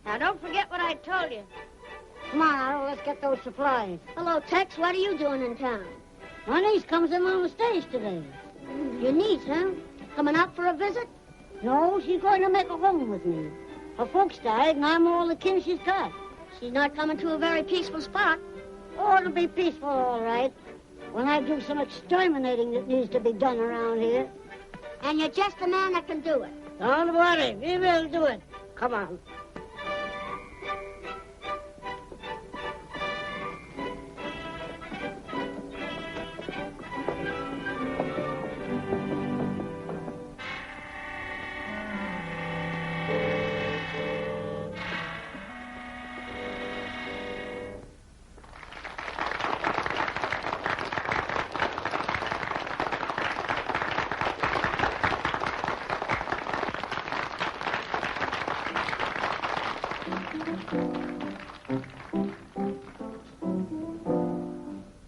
[SPEAKER 16] Now, don't forget what I told you.
[SPEAKER 10] Come on, Arrow, let's get those supplies.
[SPEAKER 17] Hello, Tex. What are you doing in town?
[SPEAKER 10] My niece comes in on the stage today.
[SPEAKER 17] Your niece, huh? Coming out for a visit?
[SPEAKER 10] No, she's going to make a home with me. Her folks died, and I'm all the kin she's got. She's not coming to a very peaceful spot. Oh, it'll be peaceful, all right, when I do some exterminating that needs to be done around here. And you're just the man that can do it. Don't worry, we will do it. Come on.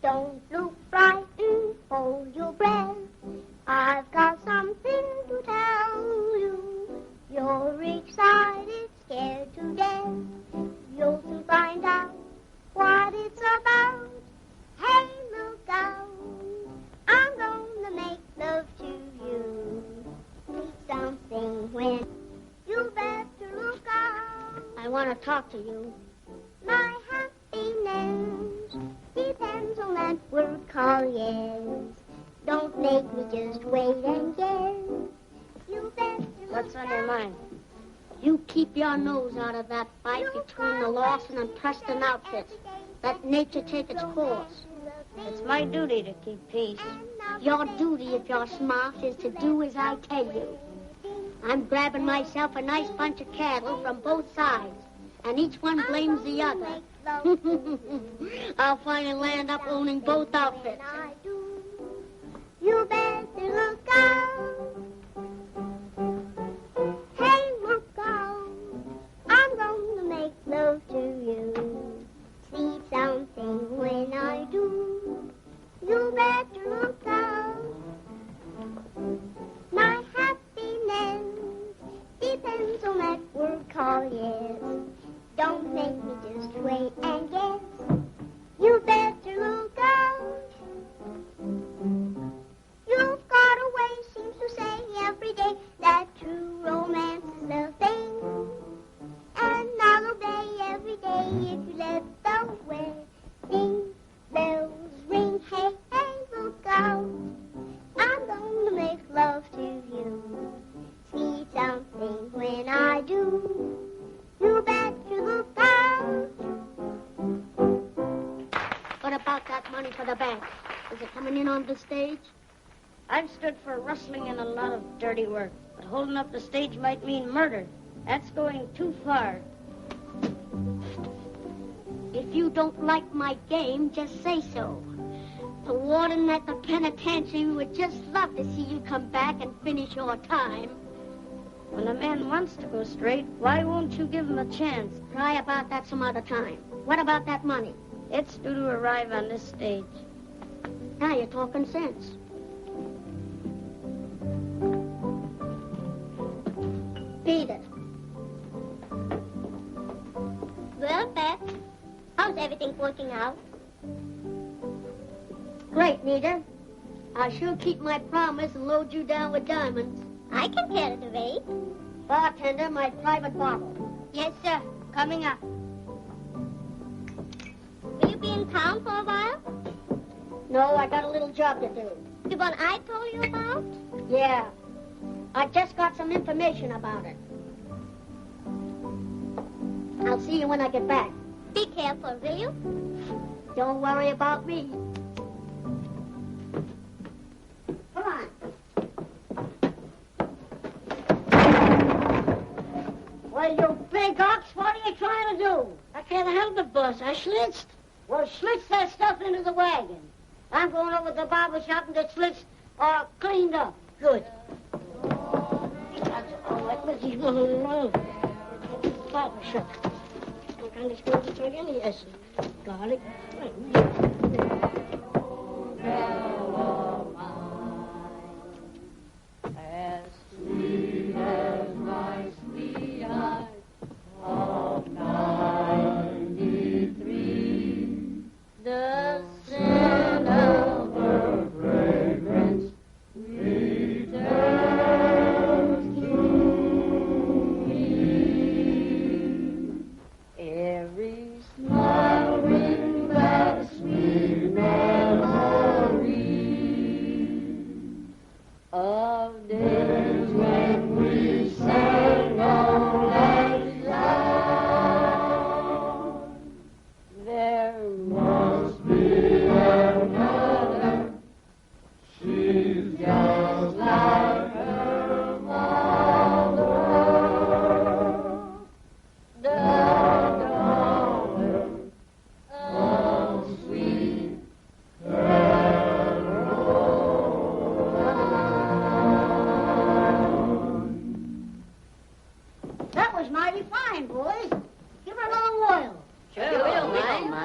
[SPEAKER 17] Don't look frightened, hold your breath. I've got something to tell you. You're excited, scared to death. You'll soon find out what it's about. Hey, look out, I'm gonna make love to you. Need something when you better look out.
[SPEAKER 10] I want to talk to you.
[SPEAKER 17] My happiness depends on that word called yes. Don't make me just wait and guess. You better
[SPEAKER 10] What's on your mind? You keep your nose out of that fight between the Lawson and Preston outfits. Let nature take its course. It's my duty to keep peace. Your duty, if you're smart, is to do as I tell you. I'm grabbing myself a nice bunch of cattle from both sides, and each one blames the other. I'll finally land up owning both outfits.
[SPEAKER 17] You better look out. Hey, look out. I'm gonna make love to you. See something when I do. You better look out. My happiness depends on that word called yes. Don't make me just wait and guess. You better look out. You've got a way, seems to say every day, that true romance is the thing. And I'll obey every day if you let the wedding bells ring. Hey, hey, look out. I'm gonna make love to you. See something when I do. You better look out.
[SPEAKER 10] What about that money for the bank? Is it coming in on the stage? I've stood for rustling and a lot of dirty work, but holding up the stage might mean murder. That's going too far. If you don't like my game, just say so. The warden at the penitentiary would just love to see you come back and finish your time. When a man wants to go straight, why won't you give him a chance? Cry about that some other time. What about that money? It's due to arrive on this stage. Now you're talking sense. Beat it.
[SPEAKER 17] Well, Beth, how's everything working out?
[SPEAKER 10] Great, Nita. I'll sure keep my promise and load you down with diamonds.
[SPEAKER 17] I can carry the weight.
[SPEAKER 10] Bartender, my private bottle.
[SPEAKER 17] Yes, sir. Coming up. Will you be in town for a while?
[SPEAKER 10] No, I got a little job to do.
[SPEAKER 17] The one I told you about?
[SPEAKER 10] Yeah. I just got some information about it. I'll see you when I get back.
[SPEAKER 17] Be careful, will you?
[SPEAKER 10] Don't worry about me. Come on. Well, you big ox, what are you trying to do? I can't help it, boss. I schlitzed. Well, schlitz that stuff into the wagon. I'm going over to the barber shop and get schlitzed or cleaned up. Good. That's all right. Let's see. Barber shop. What kind of skills to take any essence? Garlic.
[SPEAKER 11] As sweet as my sweet eyes of 93, the scent of her fragrance returns to me.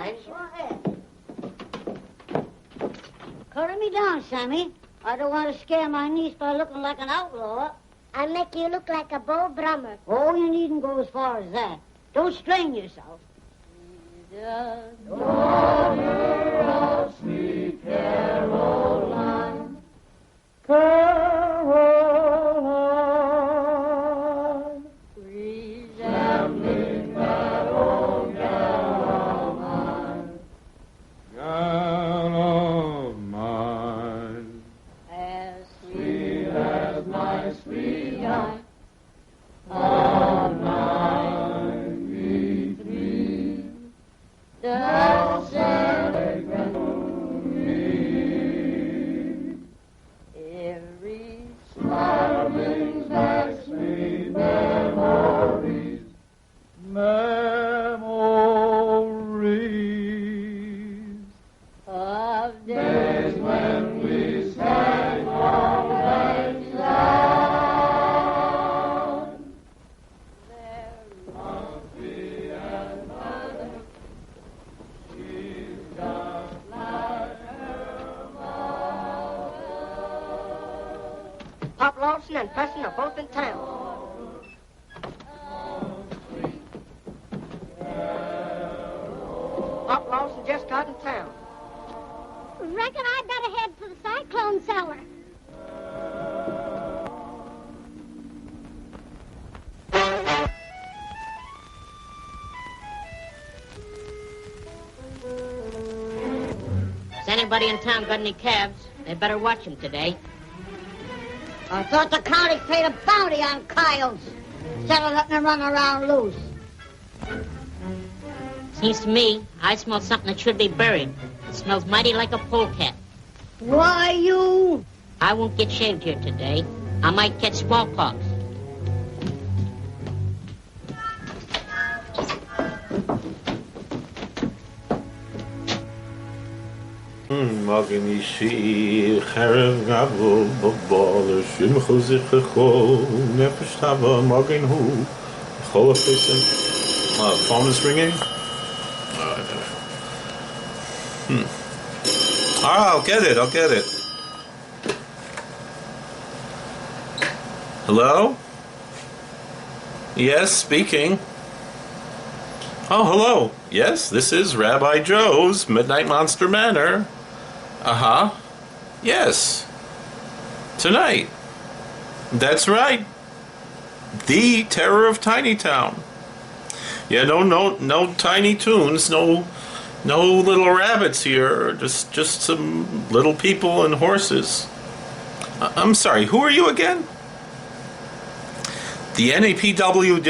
[SPEAKER 16] guys. Go ahead. Cut me down, Sammy. I don't want to scare my niece by looking like an outlaw.
[SPEAKER 17] I'll make you look like a bull drummer.
[SPEAKER 16] Oh, you needn't go as far as that. Don't strain yourself.
[SPEAKER 6] Daughter of sweet Caroline, Caroline, resembling that old gal of mine,
[SPEAKER 16] As
[SPEAKER 6] sweet as my sweetheart, of 93. Thou celebrate
[SPEAKER 16] every
[SPEAKER 6] smile brings back sweet memories, memories
[SPEAKER 16] of
[SPEAKER 6] days when we sang all night long. Monkey and mother, she's just like her mother.
[SPEAKER 16] Pop Lawson and Preston are both in town. Pop Lawson just got in town.
[SPEAKER 17] Reckon I better head for the cyclone cellar.
[SPEAKER 16] Has anybody in town got any cabs? They better watch them today. I thought the county paid a bounty on coyotes instead of letting them run around loose. Seems to me, I smell something that should be buried. It smells mighty like a polecat. Why, you? I won't get shaved here today. I might catch smallpox.
[SPEAKER 4] מגן אישי חרב גבו בבול שמחו זכחו נפש טבע מגן הוא בכל הפסם phone is ringing. I'll get it. Hello? Yes, speaking. Oh, hello. Yes, this is Rabbi Joe's Midnight Monster Manor. Uh-huh. Yes. Tonight. That's right. The terror of Tiny Town. Yeah, no tiny tunes, no little rabbits here, just some little people and horses. I'm sorry, who are you again? The NAPWWRBM?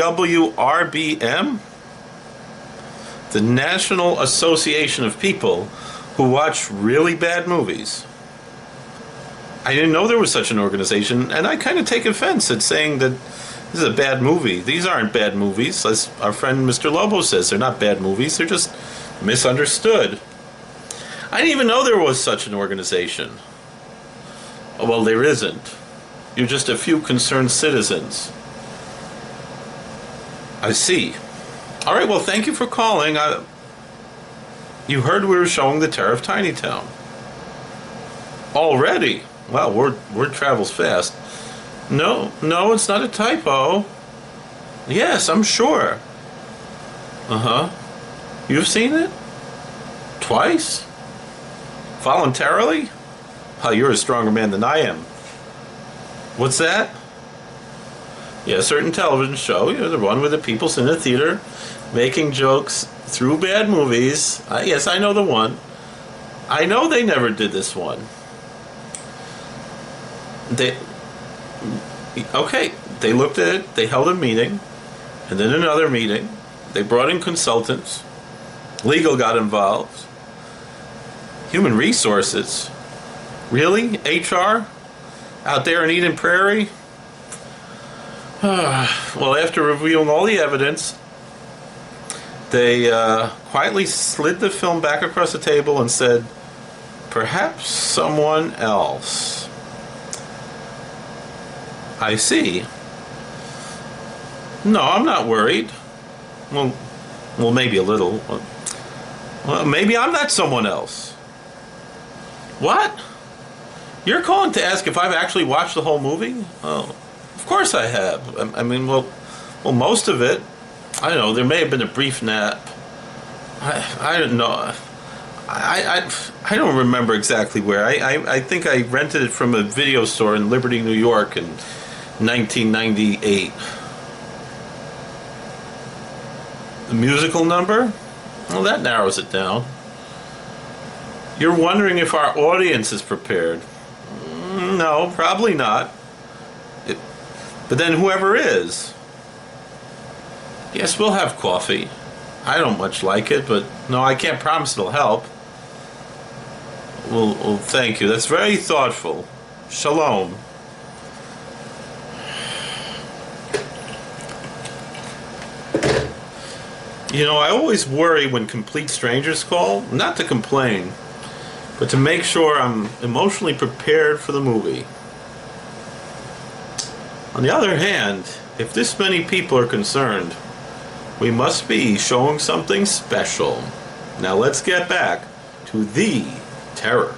[SPEAKER 4] The National Association of People Who Watch Really Bad Movies. I didn't know there was such an organization, and I kind of take offense at saying that this is a bad movie. These aren't bad movies. As our friend Mr. Lobo says, they're not bad movies, they're just misunderstood. I didn't even know there was such an organization. Well, there isn't. You're just a few concerned citizens. I see. All right, well, thank you for calling. You heard we were showing the Terror of Tiny Town. Already? Well, word travels fast. No, it's not a typo. Yes, I'm sure. Uh-huh. You've seen it? Twice? Voluntarily? Oh, you're a stronger man than I am. What's that? Yeah, a certain television show, the one where the people sit in the theater making jokes through bad movies. Yes, I know the one. I know they never did this one. They looked at it, they held a meeting, and then another meeting. They brought in consultants. Legal got involved. Human resources. Really? HR? Out there in Eden Prairie? Well, after reviewing all the evidence, they quietly slid the film back across the table and said, perhaps someone else. I see. No, I'm not worried. Well, maybe a little. Well, maybe I'm not someone else. What? You're calling to ask if I've actually watched the whole movie? Oh, of course I have. I mean, well, most of it. I don't know. There may have been a brief nap. I don't know. I don't remember exactly where. I think I rented it from a video store in Liberty, New York in 1998. The musical number? Well, that narrows it down. You're wondering if our audience is prepared. No, probably not. But then whoever is. Yes, we'll have coffee. I don't much like it, but no, I can't promise it'll help. Well, thank you. That's very thoughtful. Shalom. You know, I always worry when complete strangers call, not to complain, but to make sure I'm emotionally prepared for the movie. On the other hand, if this many people are concerned, we must be showing something special. Now let's get back to the terror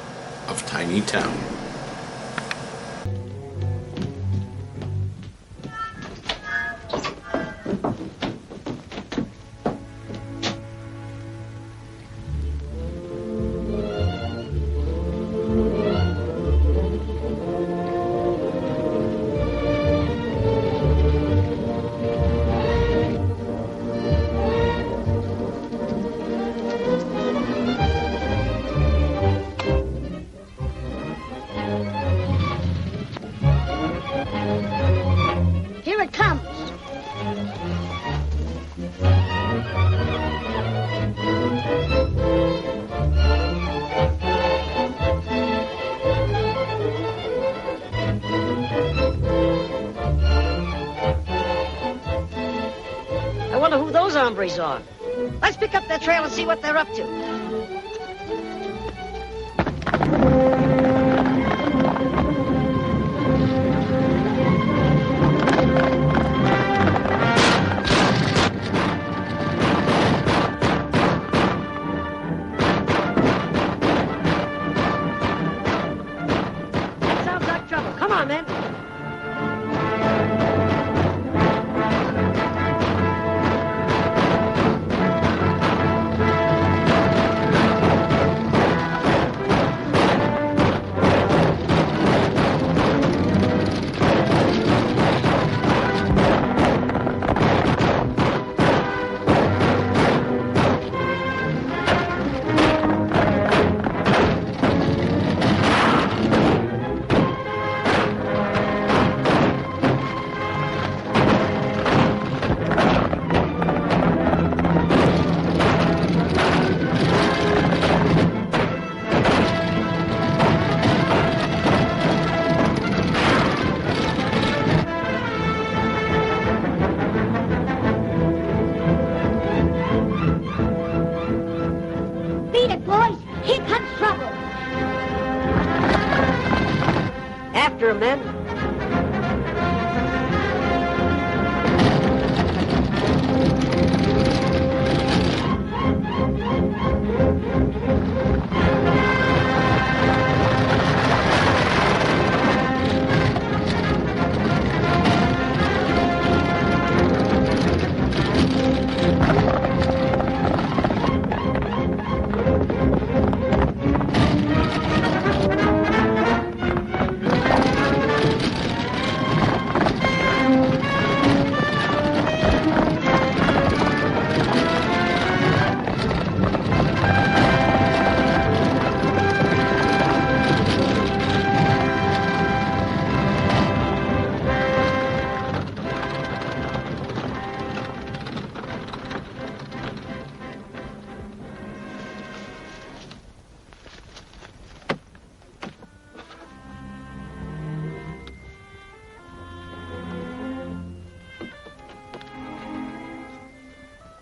[SPEAKER 4] of Tiny Town.
[SPEAKER 17] Here it comes.
[SPEAKER 16] I wonder who those hombres are. Let's pick up their trail and see what they're up to. That sounds like trouble. Come on, men.
[SPEAKER 17] Beat it, boys. Here comes trouble.
[SPEAKER 16] After 'em, men.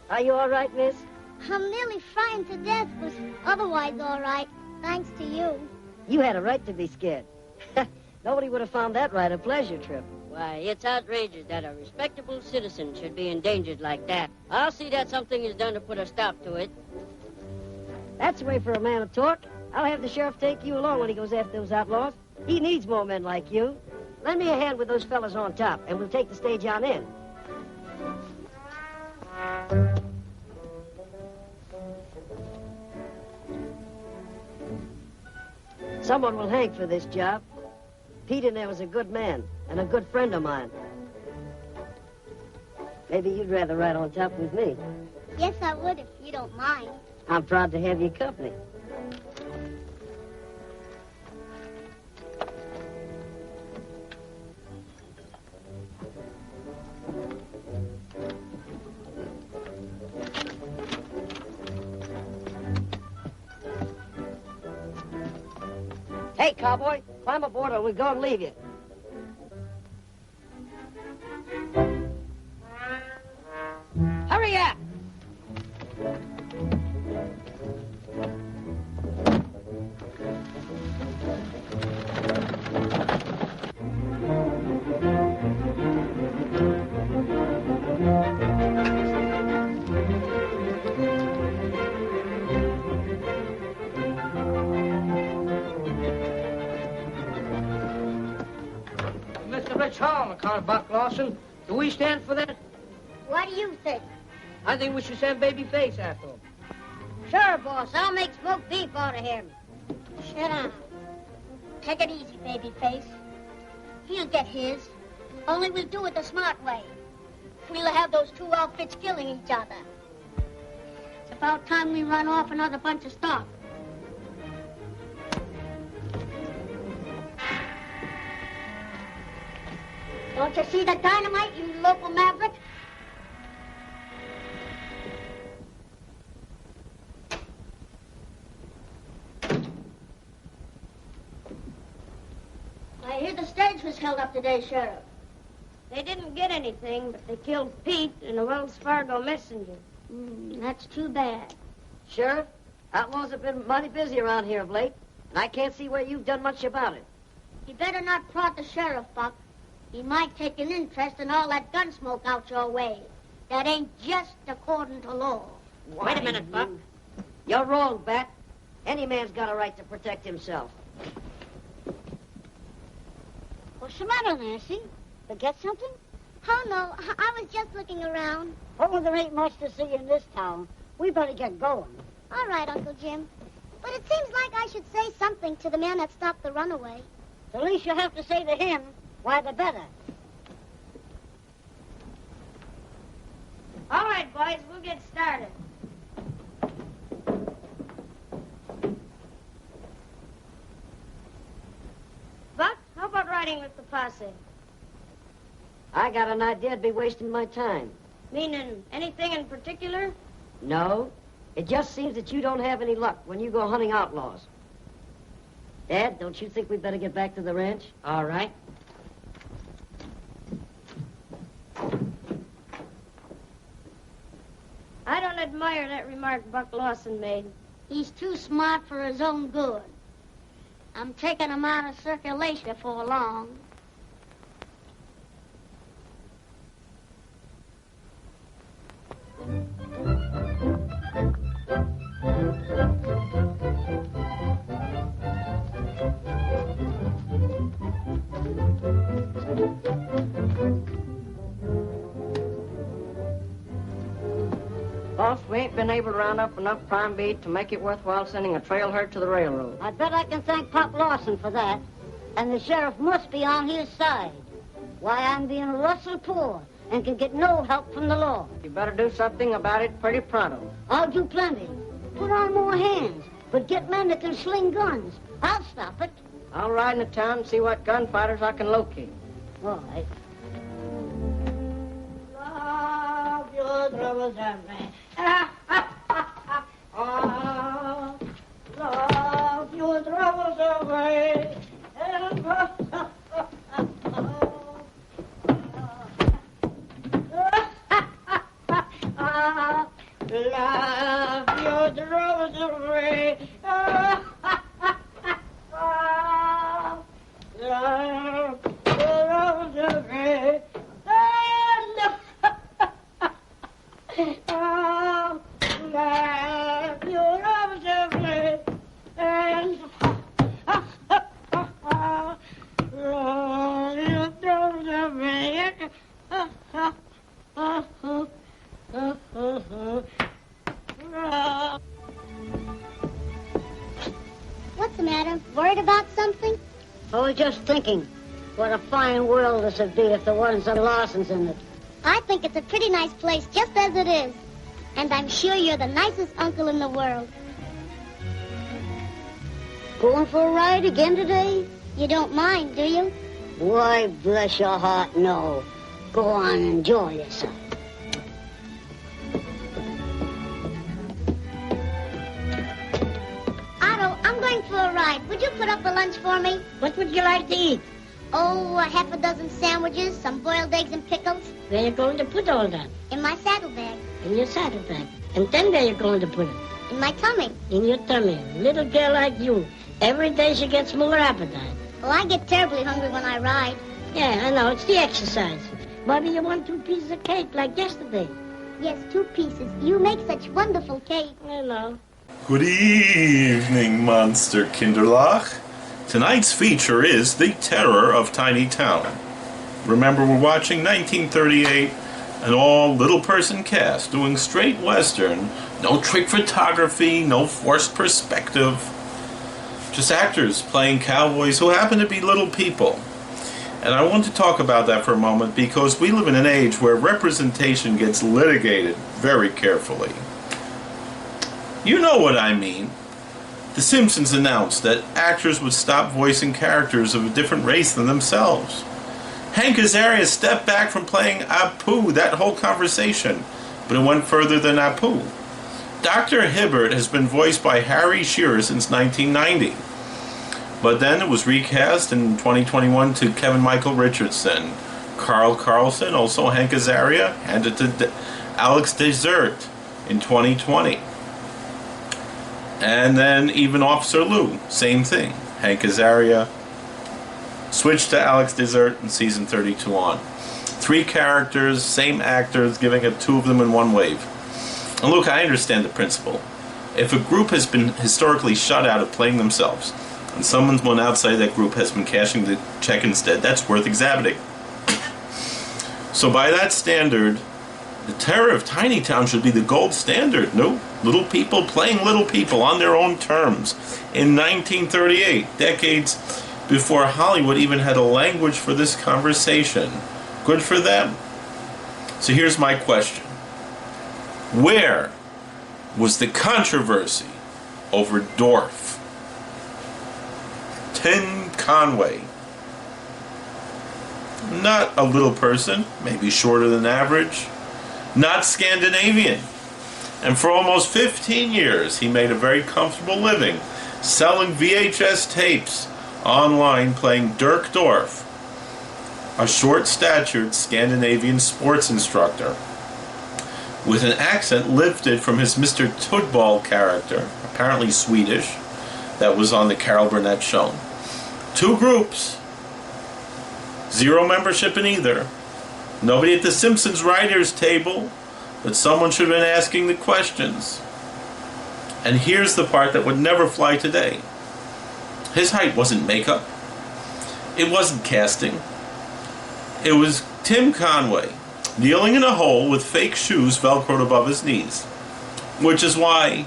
[SPEAKER 16] Are you all right, miss?
[SPEAKER 17] I'm nearly frightened to death, but otherwise all right. Thanks to you.
[SPEAKER 16] You had a right to be scared. Nobody would have found that right a pleasure trip.
[SPEAKER 18] Why, it's outrageous that a respectable citizen should be endangered like that. I'll see that something is done to put a stop to it. That's the way for a man to talk. I'll have the sheriff take you along when he goes after those outlaws. He needs more men like you. Lend me a hand with those fellas on top, and we'll take the stage on in. Someone will hang for this job. Pete in there was a good man and a good friend of mine. Maybe you'd rather ride on top with me.
[SPEAKER 17] Yes, I would if you don't mind.
[SPEAKER 18] I'm proud to have your company. Hey, cowboy, climb aboard or we'll go and leave you. Hurry up!
[SPEAKER 11] Mr. Rich Hall, McConnell Buck Lawson. Do we stand for that?
[SPEAKER 17] What do you think?
[SPEAKER 11] I think we should send Babyface after him.
[SPEAKER 16] Sure, boss. I'll make smoked beef out of him.
[SPEAKER 17] Shut up. Take it easy, Babyface. He'll get his. Only we'll do it the smart way. We'll have those two outfits killing each other. It's about time we run off another bunch of stock. Don't you see the dynamite, you local maverick? I hear the stage was held up today, Sheriff.
[SPEAKER 16] They didn't get anything, but they killed Pete and the Wells Fargo messenger.
[SPEAKER 17] That's too bad.
[SPEAKER 18] Sheriff, outlaws have been mighty busy around here of late, and I can't see where you've done much about it.
[SPEAKER 17] You better not prod the sheriff, Buck. He might take an interest in all that gun smoke out your way. That ain't just according to law.
[SPEAKER 18] Wait a minute, Buck. You're wrong, Bat. Any man's got a right to protect himself.
[SPEAKER 17] What's the matter, Nancy? Forget something?
[SPEAKER 10] Oh, no. I was just looking around.
[SPEAKER 9] Oh, there ain't much to see in this town. We better get going.
[SPEAKER 10] All right, Uncle Jim. But it seems like I should say something to the man that stopped the runaway.
[SPEAKER 9] The least you have to say to him, why, the better.
[SPEAKER 16] All right, boys, we'll get started. Buck, how about riding with the posse?
[SPEAKER 18] I got an idea I'd be wasting my time.
[SPEAKER 16] Meaning anything in particular?
[SPEAKER 18] No, it just seems that you don't have any luck when you go hunting outlaws. Dad, don't you think we'd better get back to the ranch?
[SPEAKER 11] All right.
[SPEAKER 16] I don't admire that remark Buck Lawson made.
[SPEAKER 17] He's too smart for his own good. I'm taking him out of circulation before long.
[SPEAKER 11] Boss, we ain't been able to round up enough prime beef to make it worthwhile sending a trail herd to the railroad.
[SPEAKER 9] I bet I can thank Pop Lawson for that. And the sheriff must be on his side. Why, I'm being rustle poor and can get no help from the law.
[SPEAKER 11] You better do something about it pretty pronto.
[SPEAKER 9] I'll do plenty. Put on more hands, but get men that can sling guns. I'll stop it.
[SPEAKER 11] I'll ride into town and see what gunfighters I can locate.
[SPEAKER 9] All right.
[SPEAKER 16] Love your troubles and me. Oh, love your troubles away. Love your troubles away. Love your troubles away. Oh, love your troubles away.
[SPEAKER 17] What's the matter? Worried about something?
[SPEAKER 9] I was just thinking, what a fine world this would be if there wasn't some Larsons in it.
[SPEAKER 17] I think it's a pretty nice place just as it is. And I'm sure you're the nicest uncle in the world.
[SPEAKER 9] Going for a ride again today?
[SPEAKER 17] You don't mind, do you?
[SPEAKER 9] Why, bless your heart, no. Go on and enjoy yourself.
[SPEAKER 17] Otto, I'm going for a ride. Would you put up a lunch for me?
[SPEAKER 16] What would you like to eat?
[SPEAKER 17] Oh, a half a dozen sandwiches, some boiled eggs and pickles.
[SPEAKER 16] Where you going to put all that?
[SPEAKER 17] In my saddlebag.
[SPEAKER 16] In your saddlebag. And then where you going to put it?
[SPEAKER 17] In my tummy.
[SPEAKER 16] In your tummy. Little girl like you. Every day she gets more appetite.
[SPEAKER 17] Well, I get terribly hungry when I ride.
[SPEAKER 16] Yeah, I know. It's the exercise. Bobby, you want 2 pieces of cake like yesterday?
[SPEAKER 17] Yes, 2 pieces. You make such wonderful cake.
[SPEAKER 16] I know.
[SPEAKER 4] Good evening, Monster Kinderlach. Tonight's feature is The Terror of Tiny Town. Remember, we're watching 1938, an all-little person cast doing straight Western. No trick photography, no forced perspective. Just actors playing cowboys who happen to be little people. And I want to talk about that for a moment because we live in an age where representation gets litigated very carefully. You know what I mean. The Simpsons announced that actors would stop voicing characters of a different race than themselves. Hank Azaria stepped back from playing Apu, that whole conversation, but it went further than Apu. Dr. Hibbert has been voiced by Harry Shearer since 1990. But then it was recast in 2021 to Kevin Michael Richardson. Carl Carlson, also Hank Azaria, handed to Alex Desert in 2020. And then even Officer Lou, same thing. Hank Azaria switched to Alex Desert in season 32 on. 3 characters, same actors, giving it 2 of them in one wave. And look, I understand the principle. If a group has been historically shut out of playing themselves, and someone outside that group has been cashing the check instead, that's worth examining. So by that standard, The Terror of Tiny Town should be the gold standard, no? Little people playing little people on their own terms. In 1938, decades before Hollywood even had a language for this conversation. Good for them. So here's my question. Where was the controversy over Dorf? Tim Conway. Not a little person, maybe shorter than average. Not Scandinavian. And for almost 15 years, he made a very comfortable living selling VHS tapes online playing Dirk Dorf, a short-statured Scandinavian sports instructor with an accent lifted from his Mr. Tudball character, apparently Swedish, that was on the Carol Burnett show. 2 groups, 0 membership in either. Nobody at the Simpsons writers' table, but someone should have been asking the questions. And here's the part that would never fly today. His height wasn't makeup. It wasn't casting. It was Tim Conway kneeling in a hole with fake shoes velcroed above his knees. Which is why,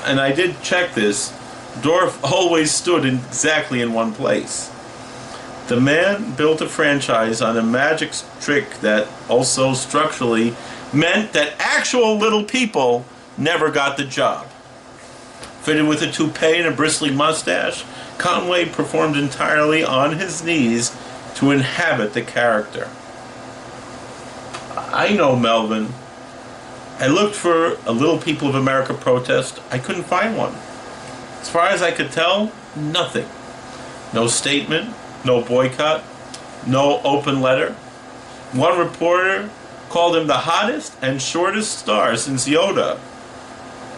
[SPEAKER 4] and I did check this, Dorf always stood exactly in one place. The man built a franchise on a magic trick that also structurally meant that actual little people never got the job. Fitted with a toupee and a bristly mustache, Conway performed entirely on his knees to inhabit the character. I know, Melvin. I looked for a Little People of America protest. I couldn't find one. As far as I could tell, nothing. No statement, no boycott, no open letter. One reporter called him the hottest and shortest star since Yoda.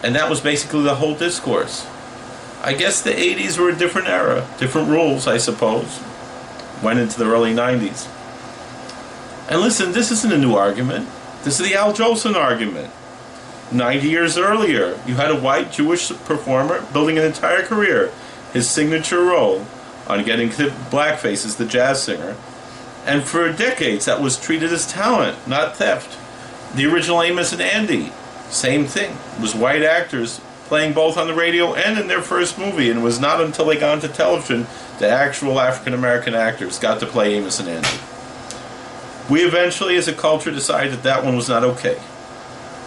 [SPEAKER 4] And that was basically the whole discourse. I guess the 80s were a different era. Different rules, I suppose. Went into the early 90s. And listen, this isn't a new argument. This is the Al Jolson argument. 90 years earlier, you had a white Jewish performer building an entire career, his signature role, on getting to blackface as the jazz singer. And for decades, that was treated as talent, not theft. The original Amos and Andy, same thing. It was white actors playing both on the radio and in their first movie, and it was not until they got into television that actual African-American actors got to play Amos and Andy. We eventually, as a culture, decided that that one was not okay.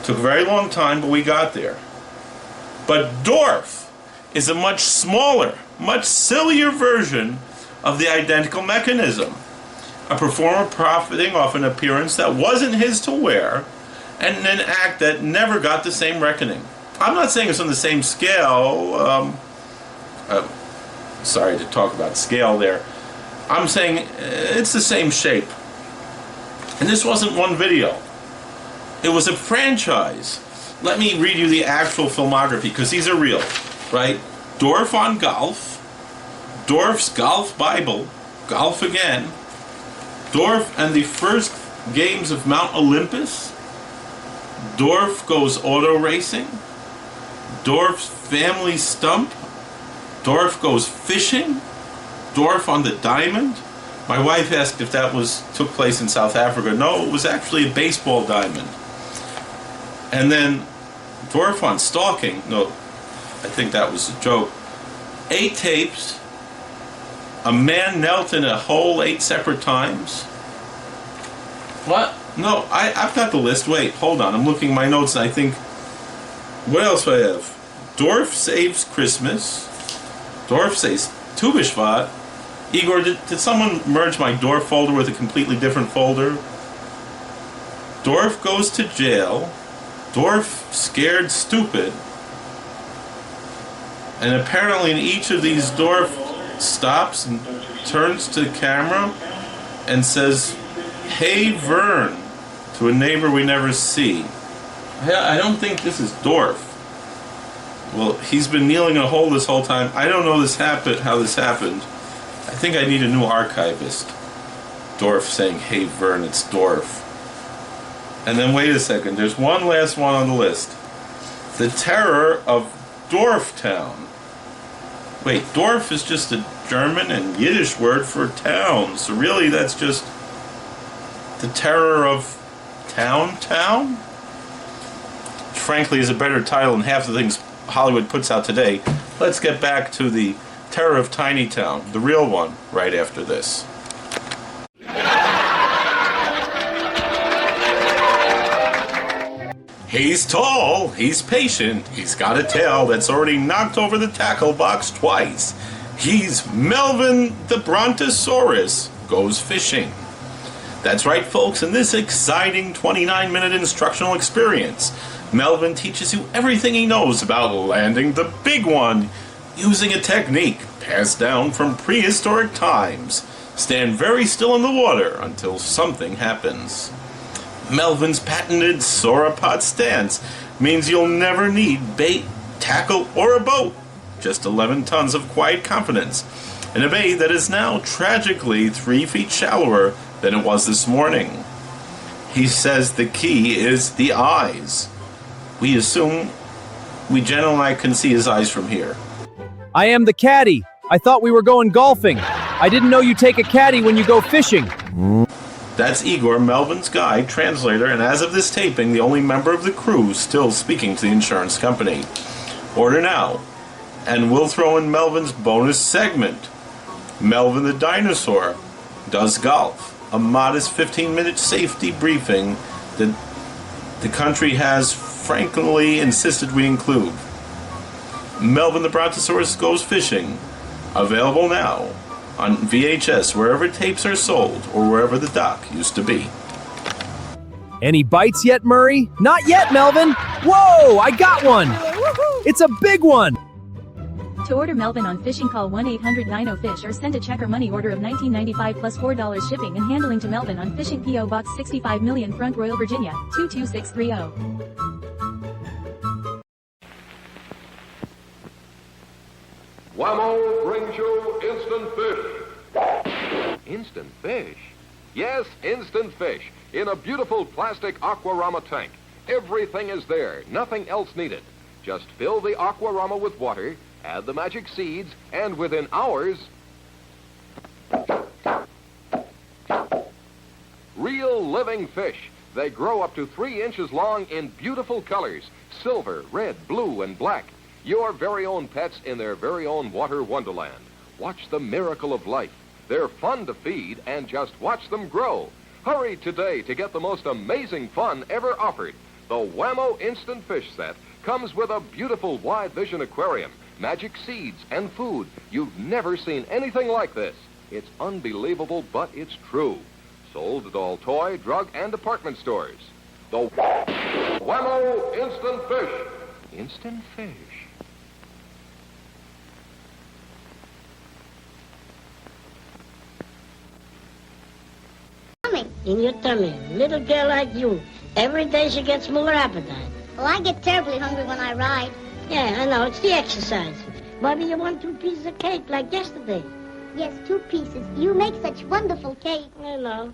[SPEAKER 4] Took a very long time, but we got there. But Dorf is a much smaller, much sillier version of the identical mechanism. A performer profiting off an appearance that wasn't his to wear, and an act that never got the same reckoning. I'm not saying it's on the same scale. Sorry to talk about scale there. I'm saying it's the same shape. And this wasn't one video. It was a franchise. Let me read you the actual filmography, because these are real, right? Dorf on Golf, Dorf's Golf Bible, Golf Again, Dorf and the First Games of Mount Olympus, Dorf Goes Auto Racing, Dorf's Family Stump, Dorf Goes Fishing, Dorf on the Diamond. My wife asked if that took place in South Africa. No, it was actually a baseball diamond. And then Dorf on Stalking. No, I think that was a joke. 8 tapes. A man knelt in a hole 8 separate times. What? No, I've got the list. Wait, hold on. I'm looking at my notes and I think, what else do I have? Dorf Saves Christmas. Dorf Saves Tu B'Shvat. Igor, did someone merge my Dorf folder with a completely different folder? Dorf Goes to Jail. Dorf Scared Stupid. And apparently in each of these, Dorf stops and turns to the camera and says, "Hey Vern," to a neighbor we never see. I don't think this is Dorf. Well, he's been kneeling in a hole this whole time. I don't know how this happened. I think I need a new archivist. Dorf saying, "Hey Vern," it's Dorf. And then wait a second, there's one last one on the list. The Terror of Dorftown. Wait, Dorf is just a German and Yiddish word for town. So really that's just the Terror of Town? Which frankly is a better title than half the things Hollywood puts out today. Let's get back to the Terror of Tiny Town, the real one, right after this. He's tall, he's patient, he's got a tail that's already knocked over the tackle box twice. He's Melvin the Brontosaurus Goes Fishing. That's right, folks, in this exciting 29-minute instructional experience, Melvin teaches you everything he knows about landing the big one using a technique passed down from prehistoric times. Stand very still in the water until something happens. Melvin's patented sauropod stance means you'll never need bait, tackle, or a boat. Just 11 tons of quiet confidence in a bay that is now tragically 3 feet shallower than it was this morning. He says the key is the eyes. We assume I can see his eyes from here.
[SPEAKER 19] I am the caddy. I thought we were going golfing. I didn't know you take a caddy when you go fishing.
[SPEAKER 4] That's Igor, Melvin's guide, translator, and as of this taping, the only member of the crew still speaking to the insurance company. Order now. And we'll throw in Melvin's bonus segment. Melvin the Dinosaur Does Golf. A modest 15-minute safety briefing that the country has frankly insisted we include. Melvin the Brontosaurus Goes Fishing. Available now on VHS wherever tapes are sold or wherever the dock used to be.
[SPEAKER 19] Any bites yet, Murray? Not yet, Melvin. Whoa, I got one. It's a big one.
[SPEAKER 20] To order Melvin on fishing, call 1-800-90-FISH or send a check or money order of $19.95 plus $4 shipping and handling to Melvin on Fishing, P.O. Box 65 Million, Front Royal, Virginia, 22630.
[SPEAKER 21] Whammo brings you Instant Fish. Instant Fish? Yes, Instant Fish. In a beautiful plastic Aquarama tank. Everything is there, nothing else needed. Just fill the Aquarama with water, add the magic seeds, and within hours... real living fish. They grow up to 3 inches long in beautiful colors. Silver, red, blue, and black. Your very own pets in their very own water wonderland. Watch the miracle of life. They're fun to feed, and just watch them grow. Hurry today to get the most amazing fun ever offered. The Whammo Instant Fish Set comes with a beautiful wide vision aquarium, magic seeds, and food. You've never seen anything like this. It's unbelievable, but it's true. Sold at all toy, drug, and department stores. The Whammo Instant Fish. Instant Fish.
[SPEAKER 16] In your tummy. Little girl like you. Every day she gets more appetite.
[SPEAKER 17] Well, I get terribly hungry when I ride.
[SPEAKER 16] Yeah, I know. It's the exercise. Maybe you want 2 pieces of cake like yesterday.
[SPEAKER 17] Yes, 2 pieces. You make such wonderful cake.
[SPEAKER 16] I know.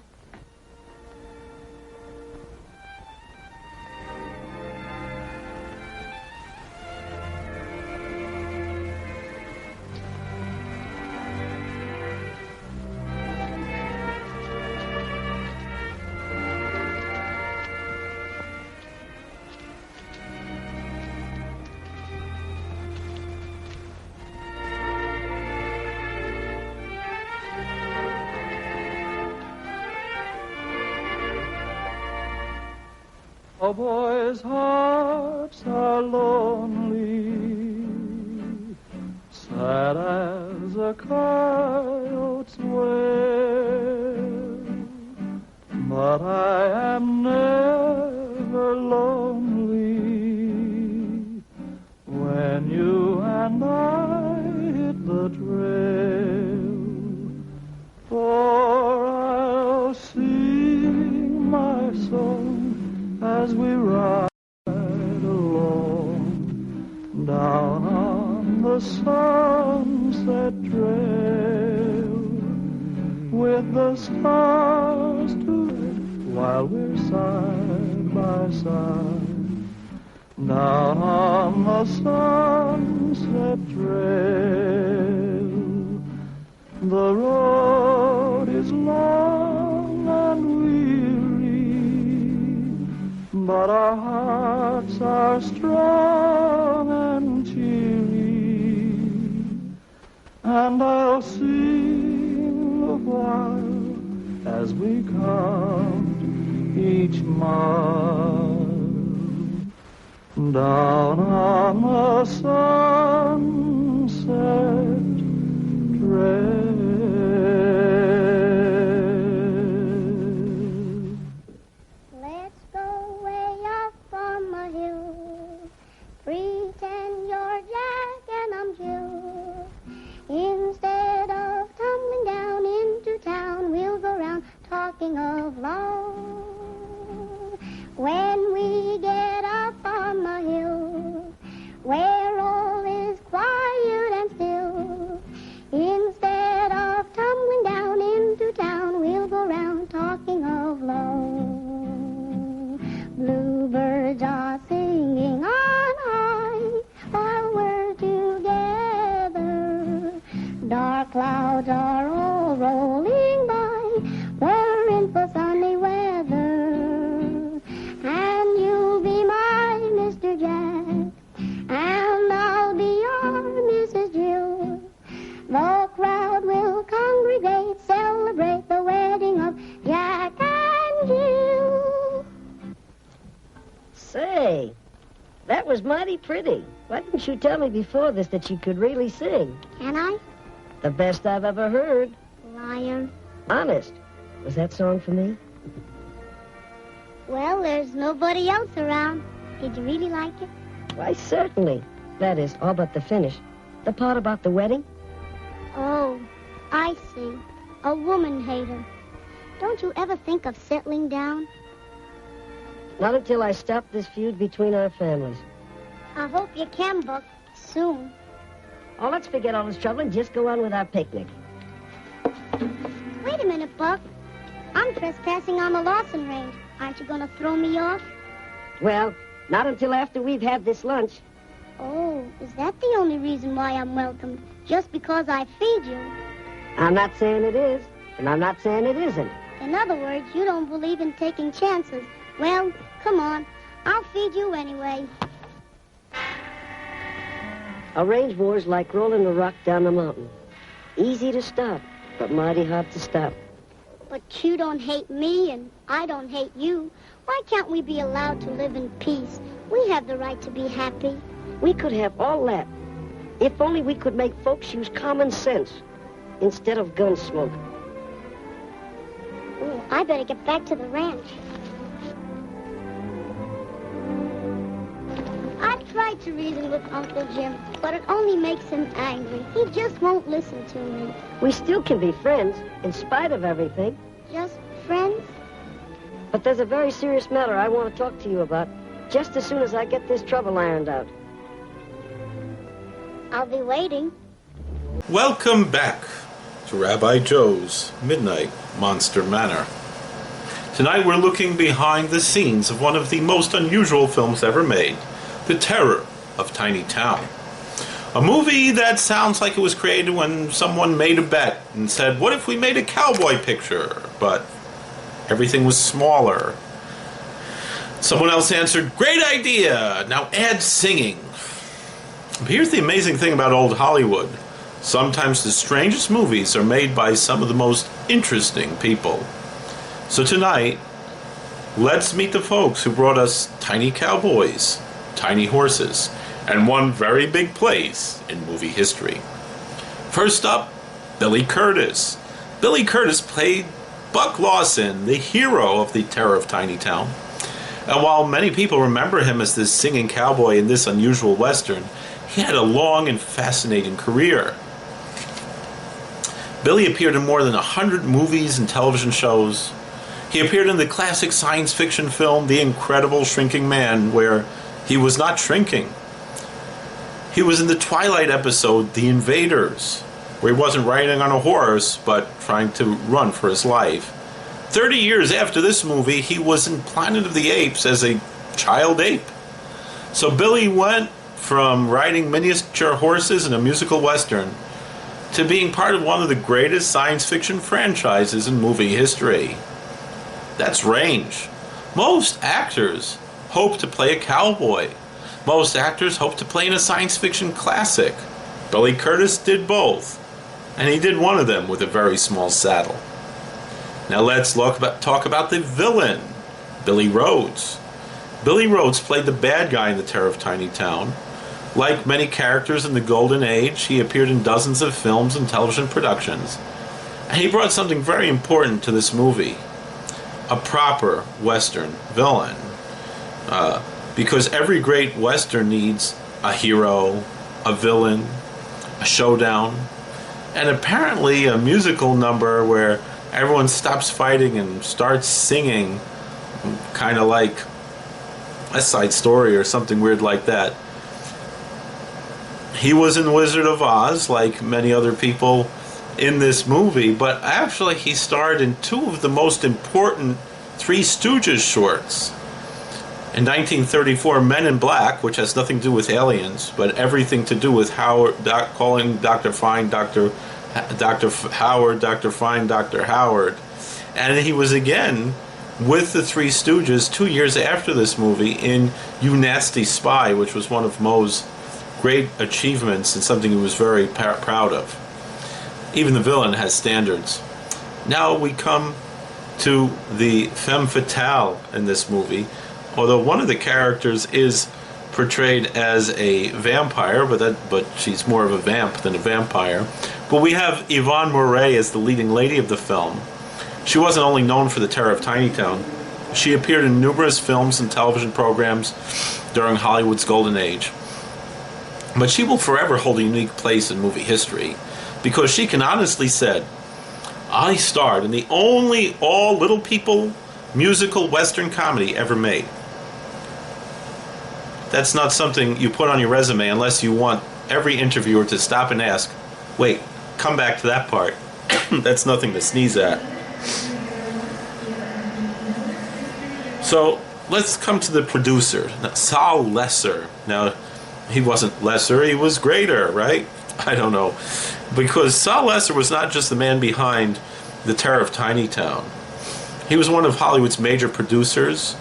[SPEAKER 2] A boy's hearts are lonely, sad as a coyote's wail, but I am never lonely when you and I hit the trail, for I'll sing my song as we ride along down on the sunset trail with the stars to while we're side by side down on the sunset trail. The road is long and weary, but our hearts are strong and cheery, and I'll sing a while as we count each mile down on the sunset trail.
[SPEAKER 17] Pretend you're Jack and I'm Jill. Instead of tumbling down into town, we'll go round talking of love. When we get up on the hill, where all is quiet and still, instead of tumbling down into town, we'll go round talking of love. Bluebirds are singing on high while we're together. Dark clouds are all rolling by. We're in for sunny weather. And you'll be my Mr. Jack, and I'll be your Mrs. Jill. The crowd will congregate, celebrate the wedding of Jack and Jill.
[SPEAKER 18] Say, that was mighty pretty. Why didn't you tell me before this that you could really sing?
[SPEAKER 17] Can I?
[SPEAKER 18] The best I've ever heard.
[SPEAKER 17] Liar.
[SPEAKER 18] Honest. Was that song for me?
[SPEAKER 17] Well, there's nobody else around. Did you really like it?
[SPEAKER 18] Why, certainly. That is, all but the finish. The part about the wedding?
[SPEAKER 17] Oh, I see. A woman hater. Don't you ever think of settling down?
[SPEAKER 18] Not until I stop this feud between our families.
[SPEAKER 17] I hope you can, Buck, soon.
[SPEAKER 18] Oh, let's forget all this trouble and just go on with our picnic.
[SPEAKER 17] Wait a minute, Buck. I'm trespassing on the Lawson range. Aren't you going to throw me off?
[SPEAKER 18] Well, not until after we've had this lunch.
[SPEAKER 17] Oh, is that the only reason why I'm welcome? Just because I feed you?
[SPEAKER 18] I'm not saying it is, and I'm not saying it isn't.
[SPEAKER 17] In other words, you don't believe in taking chances. Well, come on. I'll feed you anyway.
[SPEAKER 18] A range war is like rolling a rock down the mountain. Easy to stop, but mighty hard to stop.
[SPEAKER 17] But you don't hate me, and I don't hate you. Why can't we be allowed to live in peace? We have the right to be happy.
[SPEAKER 18] We could have all that. If only we could make folks use common sense instead of gun smoke.
[SPEAKER 17] Oh, I better get back to the ranch. I've tried to reason with Uncle Jim, but it only makes him angry. He just won't listen to me.
[SPEAKER 18] We still can be friends, in spite of everything.
[SPEAKER 17] Just friends?
[SPEAKER 18] But there's a very serious matter I want to talk to you about, just as soon as I get this trouble ironed out.
[SPEAKER 17] I'll be waiting.
[SPEAKER 4] Welcome back to Rabbi Joe's Midnight Monster Manor. Tonight we're looking behind the scenes of one of the most unusual films ever made, The Terror of Tiny Town. A movie that sounds like it was created when someone made a bet and said, what if we made a cowboy picture? But everything was smaller. Someone else answered, great idea! Now add singing. But here's the amazing thing about old Hollywood. Sometimes the strangest movies are made by some of the most interesting people. So tonight, let's meet the folks who brought us tiny cowboys, tiny horses, and one very big place in movie history. First up, Billy Curtis. Billy Curtis played Buck Lawson, the hero of The Terror of Tiny Town. And while many people remember him as this singing cowboy in this unusual Western, he had a long and fascinating career. Billy appeared in more than 100 movies and television shows. He appeared in the classic science fiction film The Incredible Shrinking Man, where he was not shrinking. He was in the Twilight episode The Invaders, where he wasn't riding on a horse, but trying to run for his life. 30 years after this movie, he was in Planet of the Apes as a child ape. So Billy went from riding miniature horses in a musical western to being part of one of the greatest science fiction franchises in movie history. That's range. Most actors hope to play a cowboy. Most actors hope to play in a science fiction classic. Billy Curtis did both, and he did one of them with a very small saddle. Now let's talk about the villain, Billy Rhodes. Billy Rhodes played the bad guy in The Terror of Tiny Town. Like many characters in the Golden Age, he appeared in dozens of films and television productions. And he brought something very important to this movie. A proper Western villain. Because every great Western needs a hero, a villain, a showdown, and apparently a musical number where everyone stops fighting and starts singing, kind of like West Side Story or something weird like that. He was in Wizard of Oz, like many other people in this movie, but actually he starred in two of the most important Three Stooges shorts. In 1934, Men in Black, which has nothing to do with aliens, but everything to do with calling Dr. Fine Dr. Howard, Dr. Fine Dr. Howard. And he was again with the Three Stooges 2 years after this movie in You Nasty Spy, which was one of Moe's great achievements and something he was very proud of. Even the villain has standards. Now we come to the femme fatale in this movie, although one of the characters is portrayed as a vampire, but she's more of a vamp than a vampire. But we have Yvonne Moret as the leading lady of the film. She wasn't only known for The Terror of Tiny Town. She appeared in numerous films and television programs during Hollywood's golden age. But she will forever hold a unique place in movie history because she can honestly say, I starred in the only all little people musical Western comedy ever made. That's not something you put on your resume unless you want every interviewer to stop and ask, wait, come back to that part. That's nothing to sneeze at. So let's come to the producer, Saul Lesser. Now, he wasn't lesser, he was greater, right? I don't know. Because Saul Lesser was not just the man behind The Terror of Tiny Town. He was one of Hollywood's major producers.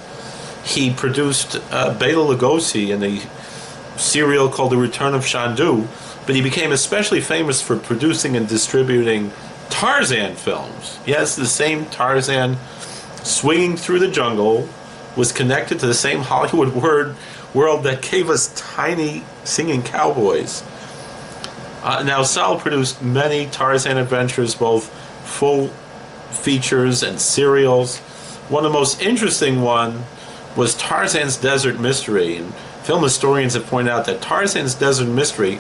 [SPEAKER 4] He produced Bela Lugosi in the serial called The Return of Chandu, but he became especially famous for producing and distributing Tarzan films. Yes, the same Tarzan swinging through the jungle was connected to the same Hollywood world that gave us tiny singing cowboys. Now, Sal produced many Tarzan adventures, both full features and serials. One of the most interesting one was Tarzan's Desert Mystery. And film historians have pointed out that Tarzan's Desert Mystery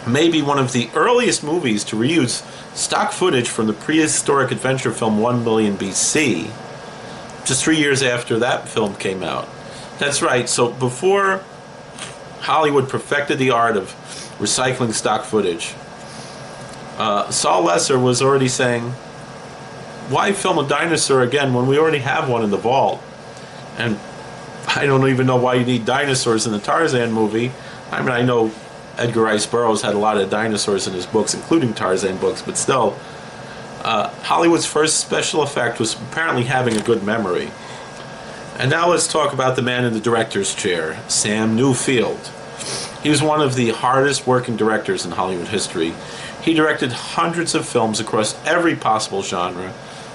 [SPEAKER 4] may be one of the earliest movies to reuse stock footage from the prehistoric adventure film 1 Million BC, just 3 years after that film came out. That's right, so before Hollywood perfected the art of recycling stock footage, Saul Lesser was already saying, why film a dinosaur again when we already have one in the vault? And I don't even know why you need dinosaurs in the Tarzan movie. I mean, I know Edgar Rice Burroughs had a lot of dinosaurs in his books, including Tarzan books, but still, Hollywood's first special effect was apparently having a good memory. And now let's talk about the man in the director's chair, Sam Newfield. He was one of the hardest working directors in Hollywood history. He directed hundreds of films across every possible genre: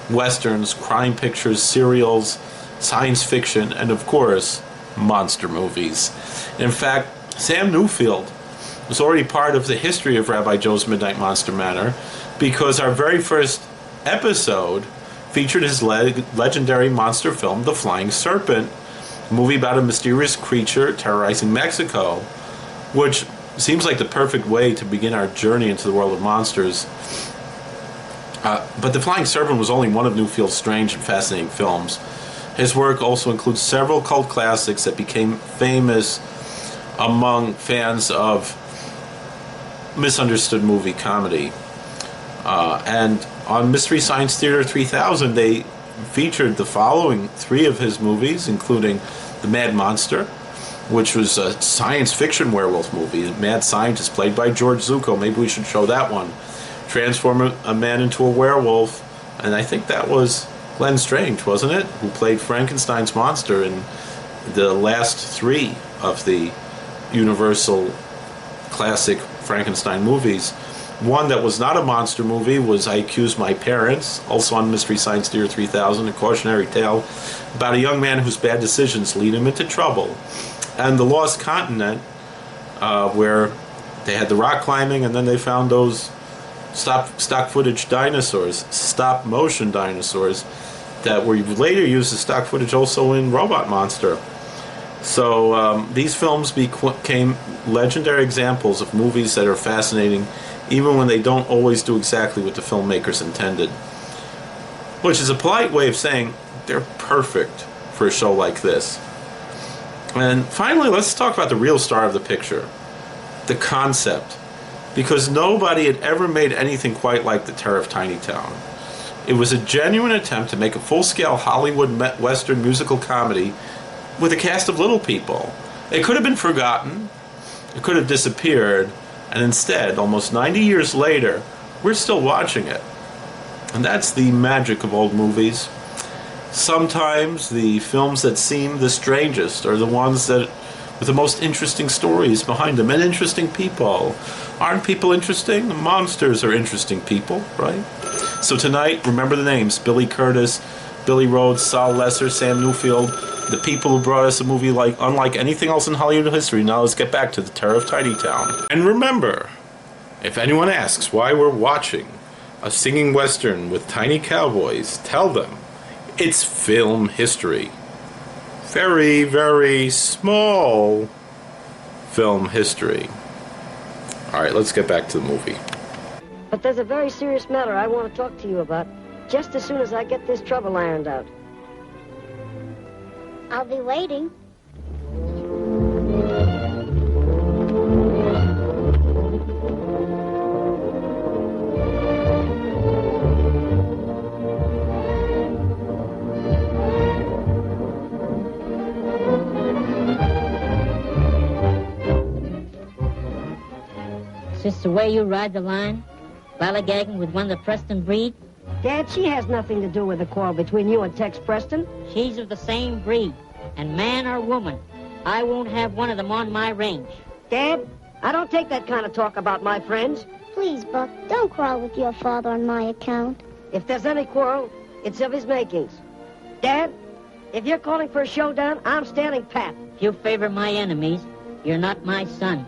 [SPEAKER 4] westerns, crime pictures, serials, science fiction, and of course, monster movies. In fact, Sam Newfield was already part of the history of Rabbi Joe's Midnight Monster Manor, because our very first episode featured his legendary monster film, The Flying Serpent, a movie about a mysterious creature terrorizing Mexico, which seems like the perfect way to begin our journey into the world of monsters. But The Flying Serpent was only one of Newfield's strange and fascinating films. His work also includes several cult classics that became famous among fans of misunderstood movie comedy. And on Mystery Science Theater 3000, they featured the following three of his movies, including The Mad Monster, which was a science fiction werewolf movie, a mad scientist played by George Zucco. Maybe we should show that one. Transform a man into a werewolf, and I think that was Glenn Strange, wasn't it? Who played Frankenstein's monster in the last three of the Universal classic Frankenstein movies. One that was not a monster movie was I Accuse My Parents, also on Mystery Science Theater 3000, a cautionary tale about a young man whose bad decisions lead him into trouble. And The Lost Continent, where they had the rock climbing and then they found those stock footage dinosaurs, stop motion dinosaurs, that were later used as stock footage also in Robot Monster. So these films became legendary examples of movies that are fascinating even when they don't always do exactly what the filmmakers intended. Which is a polite way of saying they're perfect for a show like this. And finally, let's talk about the real star of the picture, the concept. Because nobody had ever made anything quite like The Terror of Tiny Town. It was a genuine attempt to make a full-scale Hollywood Western musical comedy with a cast of little people. It could have been forgotten, it could have disappeared, and instead, almost 90 years later, we're still watching it. And that's the magic of old movies. Sometimes the films that seem the strangest are the ones that with the most interesting stories behind them and interesting people. Aren't people interesting? Monsters are interesting people, right? So tonight, remember the names: Billy Curtis, Billy Rhodes, Saul Lesser, Sam Newfield, the people who brought us a movie unlike anything else in Hollywood history. Now let's get back to The Terror of Tiny Town. And remember, if anyone asks why we're watching a singing western with tiny cowboys, tell them it's film history. Very, very small film history. All right, let's get back to the movie.
[SPEAKER 18] But there's a very serious matter I want to talk to you about just as soon as I get this trouble ironed out.
[SPEAKER 17] I'll be waiting.
[SPEAKER 16] Is this the way you ride the line? Ballygagging with one of the Preston breed?
[SPEAKER 18] Dad, she has nothing to do with the quarrel between you and Tex Preston.
[SPEAKER 16] She's of the same breed. And man or woman, I won't have one of them on my range.
[SPEAKER 18] Dad, I don't take that kind of talk about my friends.
[SPEAKER 17] Please, Buck, don't quarrel with your father on my account.
[SPEAKER 18] If there's any quarrel, it's of his makings. Dad, if you're calling for a showdown, I'm standing pat.
[SPEAKER 16] If you favor my enemies, you're not my son.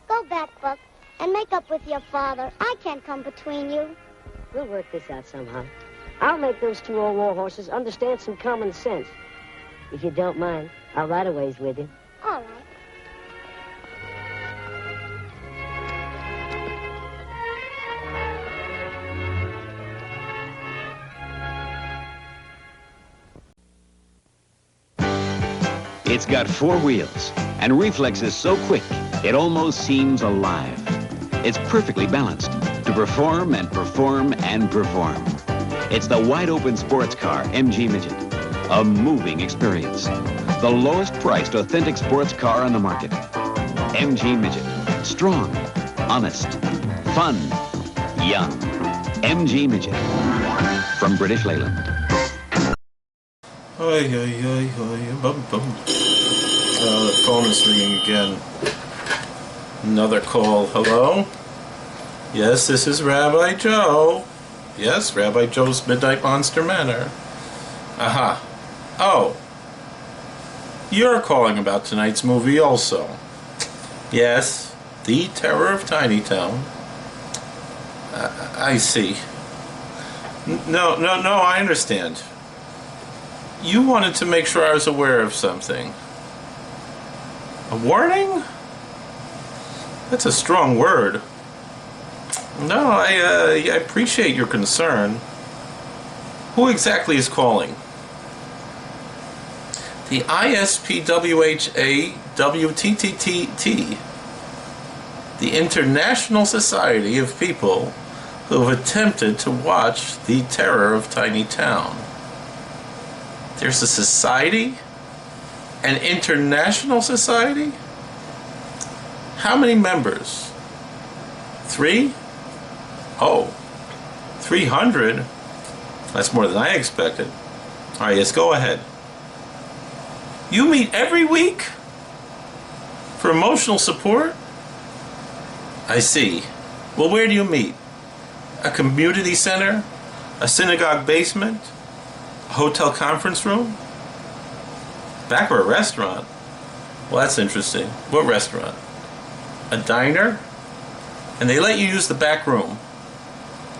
[SPEAKER 17] Go back, Buck, and make up with your father. I can't come between you.
[SPEAKER 18] We'll work this out somehow. I'll make those two old war horses understand some common sense. If you don't mind, I'll ride a ways with you.
[SPEAKER 17] All right.
[SPEAKER 3] It's got 4 wheels and reflexes so quick it almost seems alive. It's perfectly balanced to perform and perform and perform. It's the wide-open sports car MG Midget, a moving experience. The lowest priced authentic sports car on the market. MG Midget, strong, honest, fun, young. MG Midget from British Leyland.
[SPEAKER 4] Oi, oi, oi, oi, bum, bum. The phone is ringing again. Another call. Hello? Yes, this is Rabbi Joe. Yes, Rabbi Joe's Midnight Monster Manor. Aha. Oh. You're calling about tonight's movie also. Yes, The Terror of Tiny Town. I see. No, I understand. You wanted to make sure I was aware of something. A warning? That's a strong word. No, I appreciate your concern. Who exactly is calling? The ISPWHAWTTT, the International Society of People who have attempted to watch The Terror of Tiny Town. There's a society? An international society? How many members? 3? Oh, 300? That's more than I expected. All right, yes, go ahead. You meet every week? For emotional support? I see. Well, where do you meet? A community center? A synagogue basement? A hotel conference room? Back or a restaurant? Well, that's interesting. What restaurant? A diner? And they let you use the back room.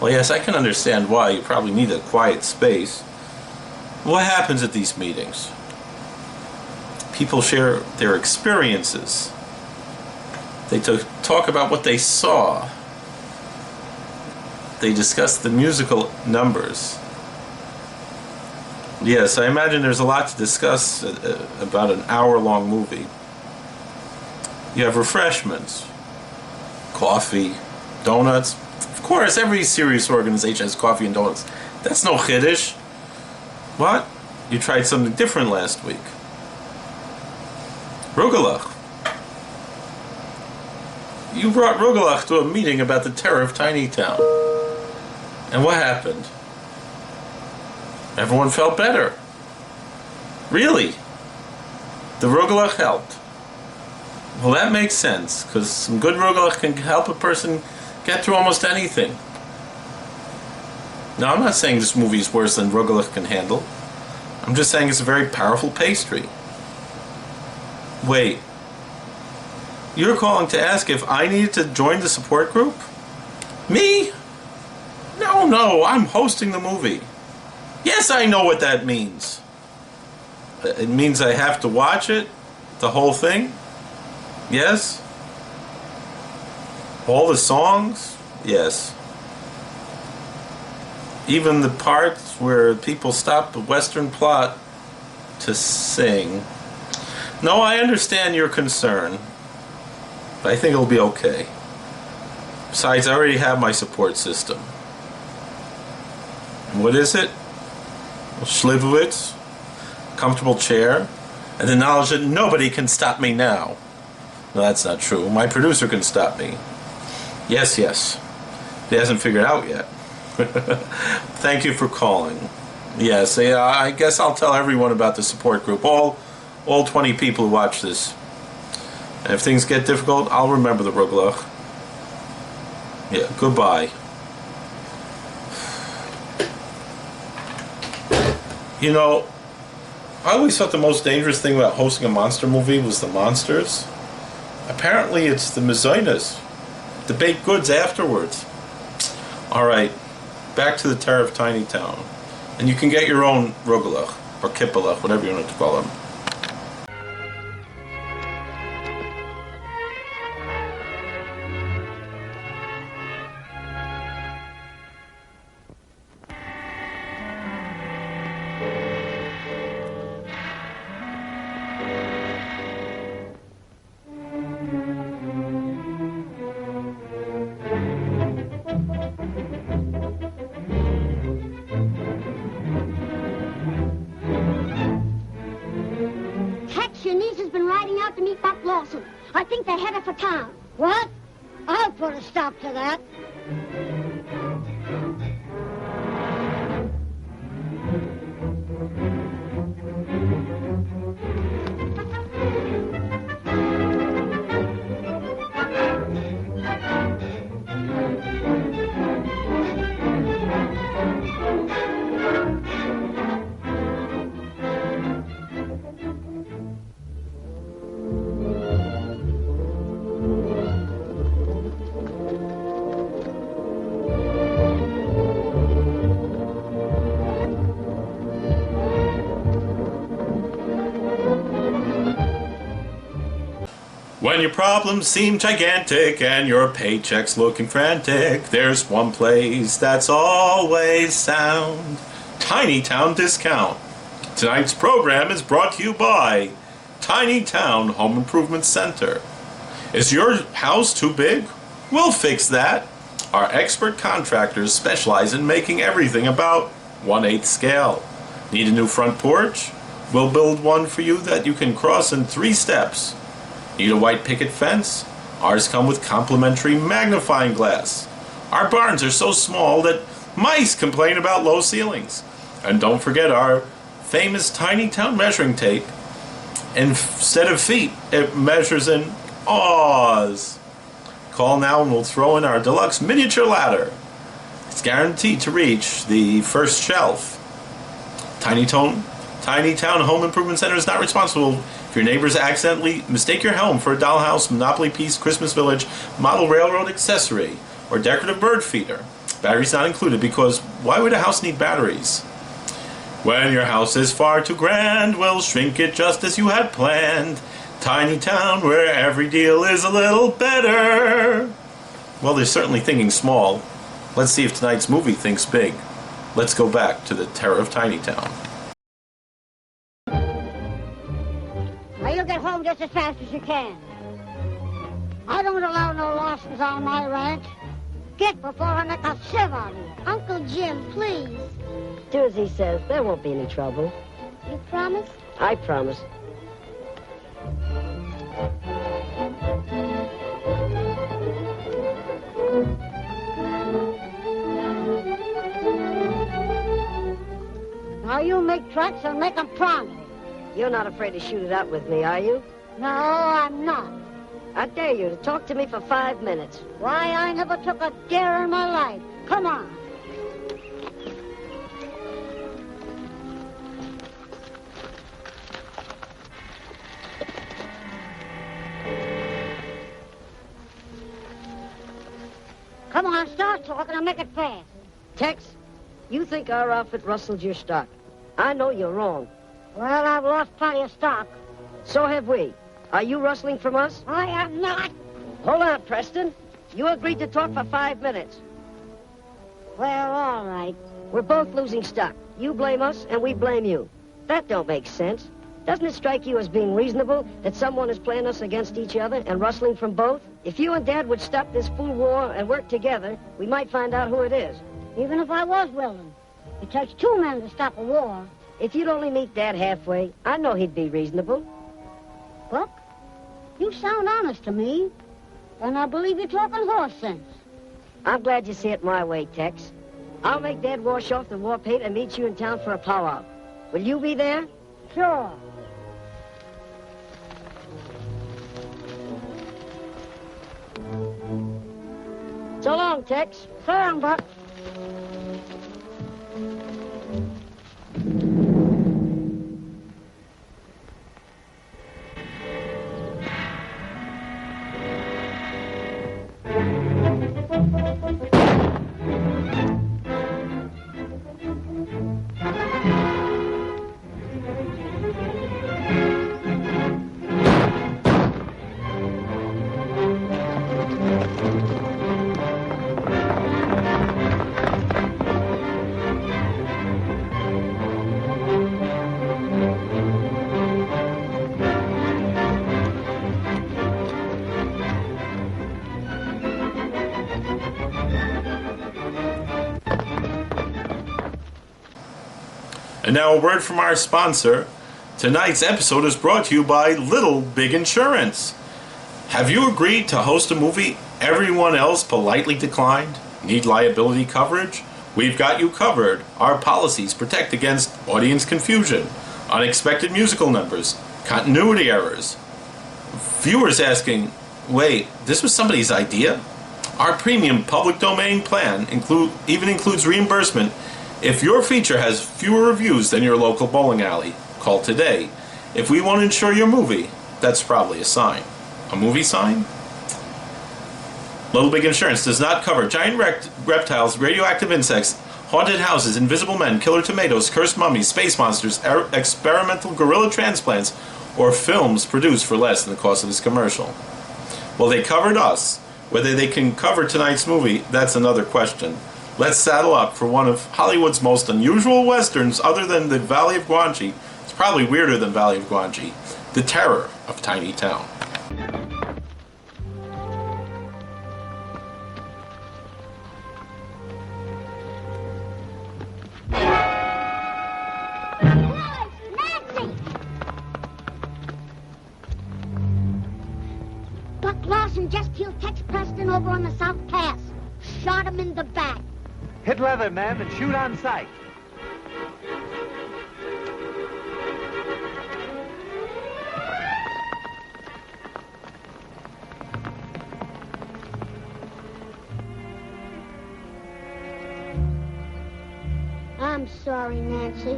[SPEAKER 4] Well, yes, I can understand why. You probably need a quiet space. What happens at these meetings? People share their experiences. They talk about what they saw. They discuss the musical numbers. Yes, I imagine there's a lot to discuss about an hour-long movie. You have refreshments, coffee, donuts. Of course, every serious organization has coffee and donuts. That's no chiddush. What? You tried something different last week. Rugelach. You brought Rugelach to a meeting about the terror of Tiny Town. And what happened? Everyone felt better. Really? The Rugelach helped. Well, that makes sense, because some good Rugelach can help a person get through almost anything. Now, I'm not saying this movie is worse than Rugelach can handle. I'm just saying it's a very powerful pastry. Wait. You're calling to ask if I needed to join the support group? Me? No, I'm hosting the movie. Yes, I know what that means. It means I have to watch it, the whole thing. Yes. All the songs. Yes. Even the parts where people stop the Western plot to sing. No, I understand your concern, but I think it'll be okay. Besides, I already have my support system. What is it? Schlivovitz, comfortable chair, and the knowledge that nobody can stop me now. No, that's not true. My producer can stop me. Yes. He hasn't figured out yet. Thank you for calling. Yes, I guess I'll tell everyone about the support group. All 20 people who watch this. And if things get difficult, I'll remember the Ruglach. Yeah, goodbye. You know, I always thought the most dangerous thing about hosting a monster movie was the monsters. Apparently it's the mezainas, the baked goods afterwards. Alright, back to the Terror of Tiny Town. And you can get your own Rugelach, or Kippelach, whatever you want to call them.
[SPEAKER 9] I think they're headed for town. What? I'll put a stop to that.
[SPEAKER 4] When your problems seem gigantic and your paycheck's looking frantic, there's one place that's always sound. Tiny Town Discount. Tonight's program is brought to you by Tiny Town Home Improvement Center. Is your house too big? We'll fix that. Our expert contractors specialize in making everything about 1/8 scale. Need a new front porch? We'll build one for you that you can cross in 3 steps. Need a white picket fence? Ours come with complimentary magnifying glass. Our barns are so small that mice complain about low ceilings. And don't forget our famous Tiny Town measuring tape. Instead of feet, it measures in awes. Call now and we'll throw in our deluxe miniature ladder. It's guaranteed to reach the first shelf. Tiny Town Home Improvement Center is not responsible if your neighbors accidentally mistake your home for a dollhouse, Monopoly piece, Christmas Village, model railroad accessory, or decorative bird feeder. Batteries not included because why would a house need batteries? When your house is far too grand, we'll shrink it just as you had planned. Tiny Town where every deal is a little better. Well, they're certainly thinking small. Let's see if tonight's movie thinks big. Let's go back to the Terror of Tiny Town.
[SPEAKER 9] Now you get home just as fast as you can. I don't allow no Larsons on my ranch. Get before I make a sieve on you.
[SPEAKER 17] Uncle Jim, please.
[SPEAKER 18] Do as he says. There won't be any trouble.
[SPEAKER 17] You promise?
[SPEAKER 18] I promise.
[SPEAKER 9] Now you make tracks and make them promise.
[SPEAKER 18] You're not afraid to shoot it out with me, are you?
[SPEAKER 9] No, I'm not.
[SPEAKER 18] I dare you to talk to me for 5 minutes.
[SPEAKER 9] Why, I never took a dare in my life. Come on. Come on, start talking and make it fast.
[SPEAKER 18] Tex, you think our outfit rustled your stock. I know you're wrong.
[SPEAKER 9] Well, I've lost plenty of stock.
[SPEAKER 18] So have we. Are you rustling from us?
[SPEAKER 9] I am not.
[SPEAKER 18] Hold on, Preston. You agreed to talk for 5 minutes.
[SPEAKER 9] Well, all right.
[SPEAKER 18] We're both losing stock. You blame us, and we blame you. That don't make sense. Doesn't it strike you as being reasonable that someone is playing us against each other and rustling from both? If you and Dad would stop this fool war and work together, we might find out who it is.
[SPEAKER 9] Even if I was willing. It takes two men to stop a war.
[SPEAKER 18] If you'd only meet Dad halfway, I know he'd be reasonable.
[SPEAKER 9] Buck, you sound honest to me, and I believe you're talking horse sense.
[SPEAKER 18] I'm glad you see it my way, Tex. I'll make Dad wash off the war paint and meet you in town for a powwow. Will you be there?
[SPEAKER 9] Sure.
[SPEAKER 18] So long, Tex.
[SPEAKER 9] So long, Buck.
[SPEAKER 4] And now a word from our sponsor. Tonight's episode is brought to you by Little Big Insurance. Have you agreed to host a movie everyone else politely declined? Need liability coverage? We've got you covered. Our policies protect against audience confusion, unexpected musical numbers, continuity errors. Viewers asking, wait, this was somebody's idea? Our premium public domain plan even includes reimbursement if your feature has fewer reviews than your local bowling alley. Call today. If we won't insure your movie, that's probably a sign. A movie sign? Little Big Insurance does not cover giant reptiles, radioactive insects, haunted houses, invisible men, killer tomatoes, cursed mummies, space monsters, experimental gorilla transplants, or films produced for less than the cost of this commercial. Well, they covered us. Whether they can cover tonight's movie, that's another question. Let's saddle up for one of Hollywood's most unusual westerns other than The Valley of Guanche. It's probably weirder than Valley of Guanche. The Terror of Tiny Town.
[SPEAKER 9] Buck Lawson just killed Tex Preston over on the South Pass. Shot him in the back.
[SPEAKER 15] Hit leather, men, and shoot on sight.
[SPEAKER 9] I'm sorry, Nancy.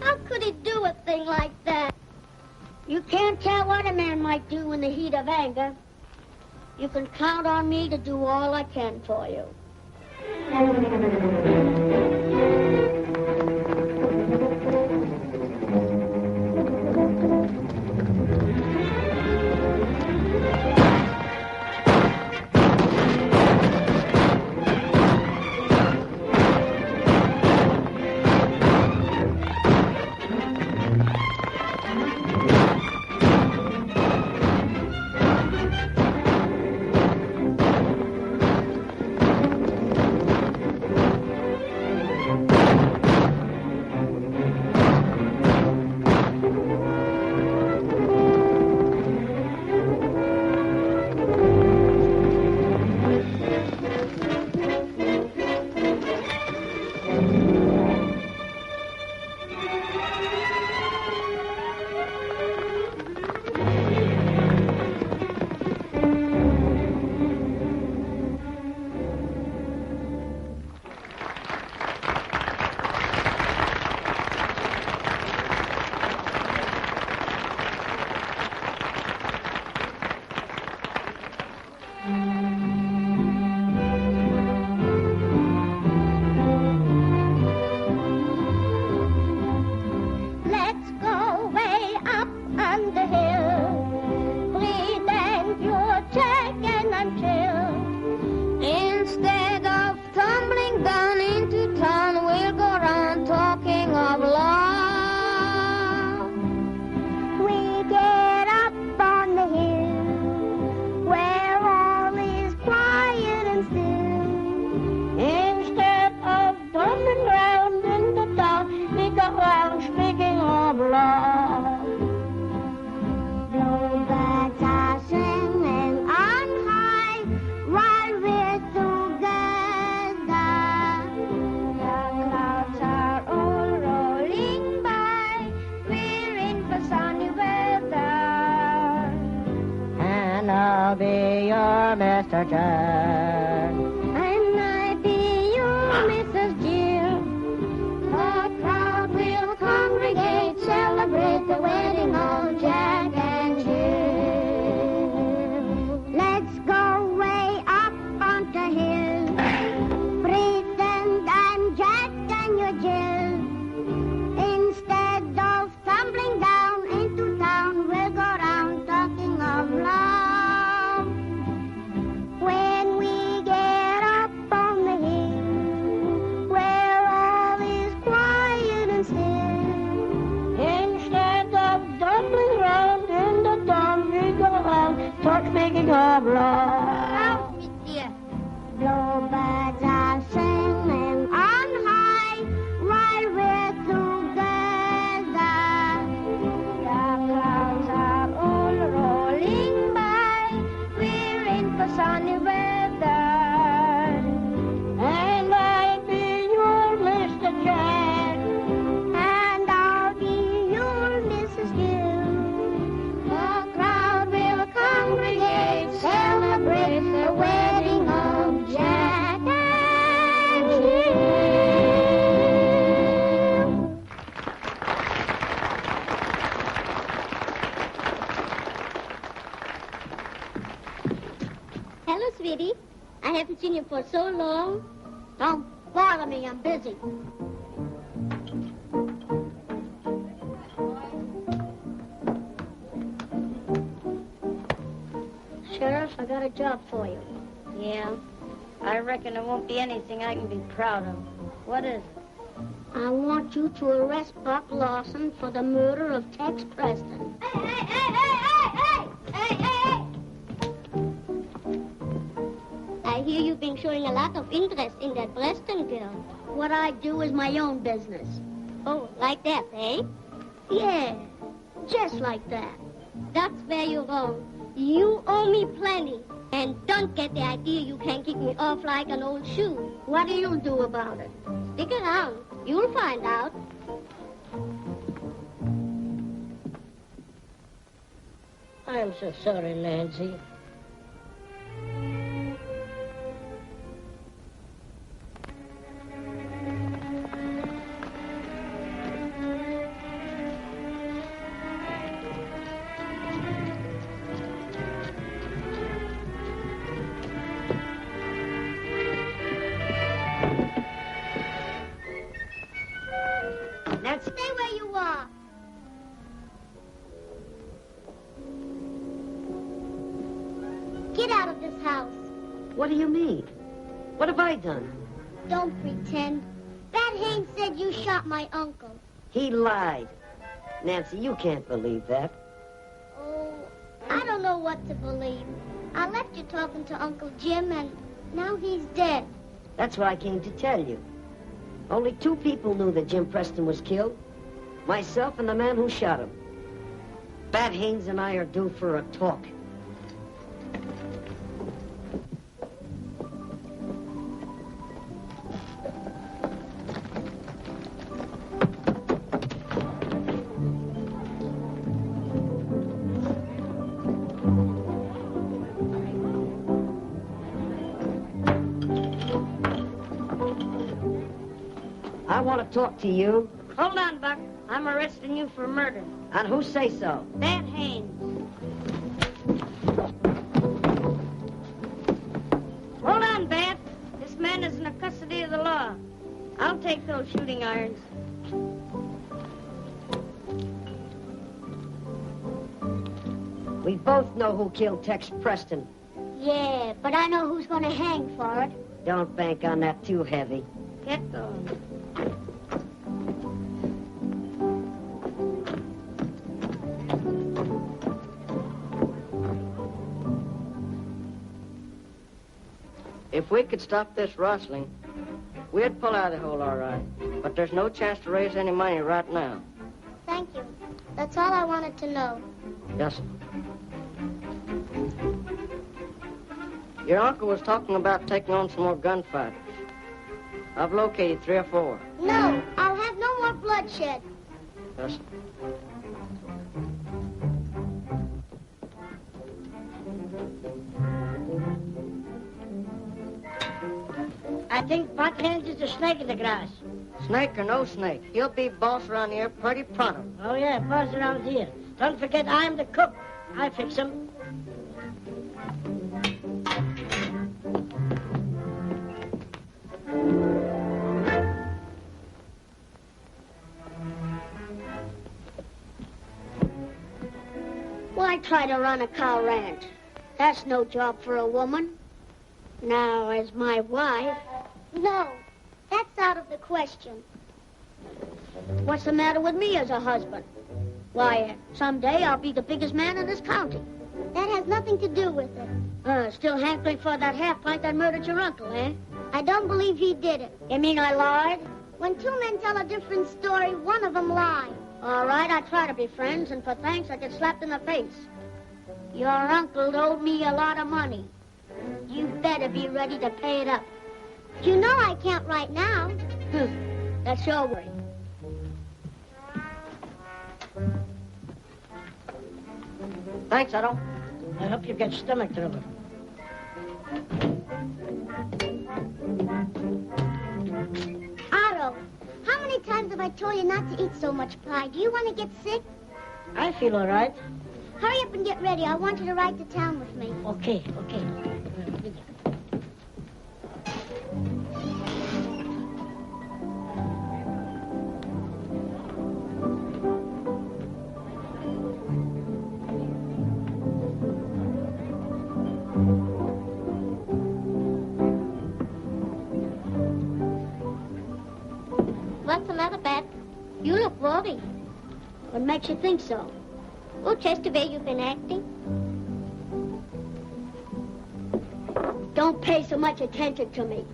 [SPEAKER 9] How could he do a thing like that? You can't tell what a man might do in the heat of anger. You can count on me to do all I can for you.
[SPEAKER 18] I'll be your Mr. Jack.
[SPEAKER 17] And I be your Mrs. Jill. The crowd will congregate, celebrate the wedding of Jack and Jill. Let's go way up on the hill. Pretend I'm Jack and you're Jill. Instead of tumbling down into town, we'll go round talking of love. When we get up on the hill, where all is quiet and still, instead of tumbling round in the dawn, we go out talk speaking of love. Bluebirds are singing on high while we're together. The clouds are all rolling by. We're in for sunny weather. And I'll be your Mr. Jack. And I'll be your Mrs. Gill. The crowd will congregate, celebrate the wedding of Jack and Jill. Hello, sweetie. I haven't seen you for so long. Don't bother me, I'm busy. Sheriff, I got a job for you.
[SPEAKER 16] Yeah, I reckon it won't be anything I can be proud of. What is it?
[SPEAKER 17] I want you to arrest Buck Lawson for the murder of Tex Preston. I hear you've been showing a lot of interest in that Preston girl. What I do is my own business. Oh, like that, eh? Yeah, just like that. That's where you're wrong. You owe me plenty. And don't get the idea you can kick me off like an old shoe. What do you do about it? Stick around. You'll find out.
[SPEAKER 16] I'm so sorry, Nancy.
[SPEAKER 17] Stay where you are. Get out of this house.
[SPEAKER 18] What do you mean? What have I done?
[SPEAKER 17] Don't pretend. That Haynes said you shot my uncle.
[SPEAKER 18] He lied. Nancy, you can't believe that.
[SPEAKER 17] Oh, I don't know what to believe. I left you talking to Uncle Jim, and now he's dead.
[SPEAKER 18] That's why I came to tell you. Only 2 people knew that Jim Preston was killed. Myself and the man who shot him. Bat Haynes and I are due for a talk. I want to talk to you.
[SPEAKER 16] Hold on, Buck. I'm arresting you for murder.
[SPEAKER 18] And who say so?
[SPEAKER 16] Bat Haynes. Hold on, Bat. This man is in the custody of the law. I'll take those shooting irons.
[SPEAKER 18] We both know who killed Tex Preston.
[SPEAKER 17] Yeah, but I know who's going to hang for it.
[SPEAKER 18] Don't bank on that too heavy.
[SPEAKER 16] Get going.
[SPEAKER 5] If we could stop this rustling, we'd pull out of the hole all right. But there's no chance to raise any money right now.
[SPEAKER 17] Thank you. That's all I wanted to know.
[SPEAKER 5] Yes, sir. Your uncle was talking about taking on some more gunfighters. I've located 3 or 4.
[SPEAKER 17] No, I'll have no more bloodshed.
[SPEAKER 5] Yes, sir.
[SPEAKER 9] I think Buckhand is a snake in the grass.
[SPEAKER 5] Snake or no snake, he'll be boss around here pretty pronto.
[SPEAKER 9] Oh, yeah, boss around here. Don't forget, I'm the cook. I fix him. Why try to run a cow ranch? That's no job for a woman. Now, as my wife...
[SPEAKER 17] No, that's out of the question.
[SPEAKER 9] What's the matter with me as a husband? Why, someday I'll be the biggest man in this county.
[SPEAKER 17] That has nothing to do with it.
[SPEAKER 9] Still hankering for that half-pint that murdered your uncle, eh?
[SPEAKER 17] I don't believe he did it.
[SPEAKER 9] You mean I lied?
[SPEAKER 17] When two men tell a different story, one of them lies.
[SPEAKER 9] All right, I try to be friends, and for thanks I get slapped in the face. Your uncle owed me a lot of money. You better be ready to pay it up.
[SPEAKER 17] You know I can't right now.
[SPEAKER 9] That's your worry.
[SPEAKER 5] Thanks, Otto.
[SPEAKER 9] I hope you get stomach trouble.
[SPEAKER 17] Otto, how many times have I told you not to eat so much pie? Do you want to get sick?
[SPEAKER 9] I feel all right.
[SPEAKER 17] Hurry up and get ready. I want you to ride to town with me.
[SPEAKER 9] Okay.
[SPEAKER 17] What's the matter, Bat? You look worried.
[SPEAKER 9] What makes you think so?
[SPEAKER 17] Oh, just the way you've been acting.
[SPEAKER 9] Don't pay so much attention to me.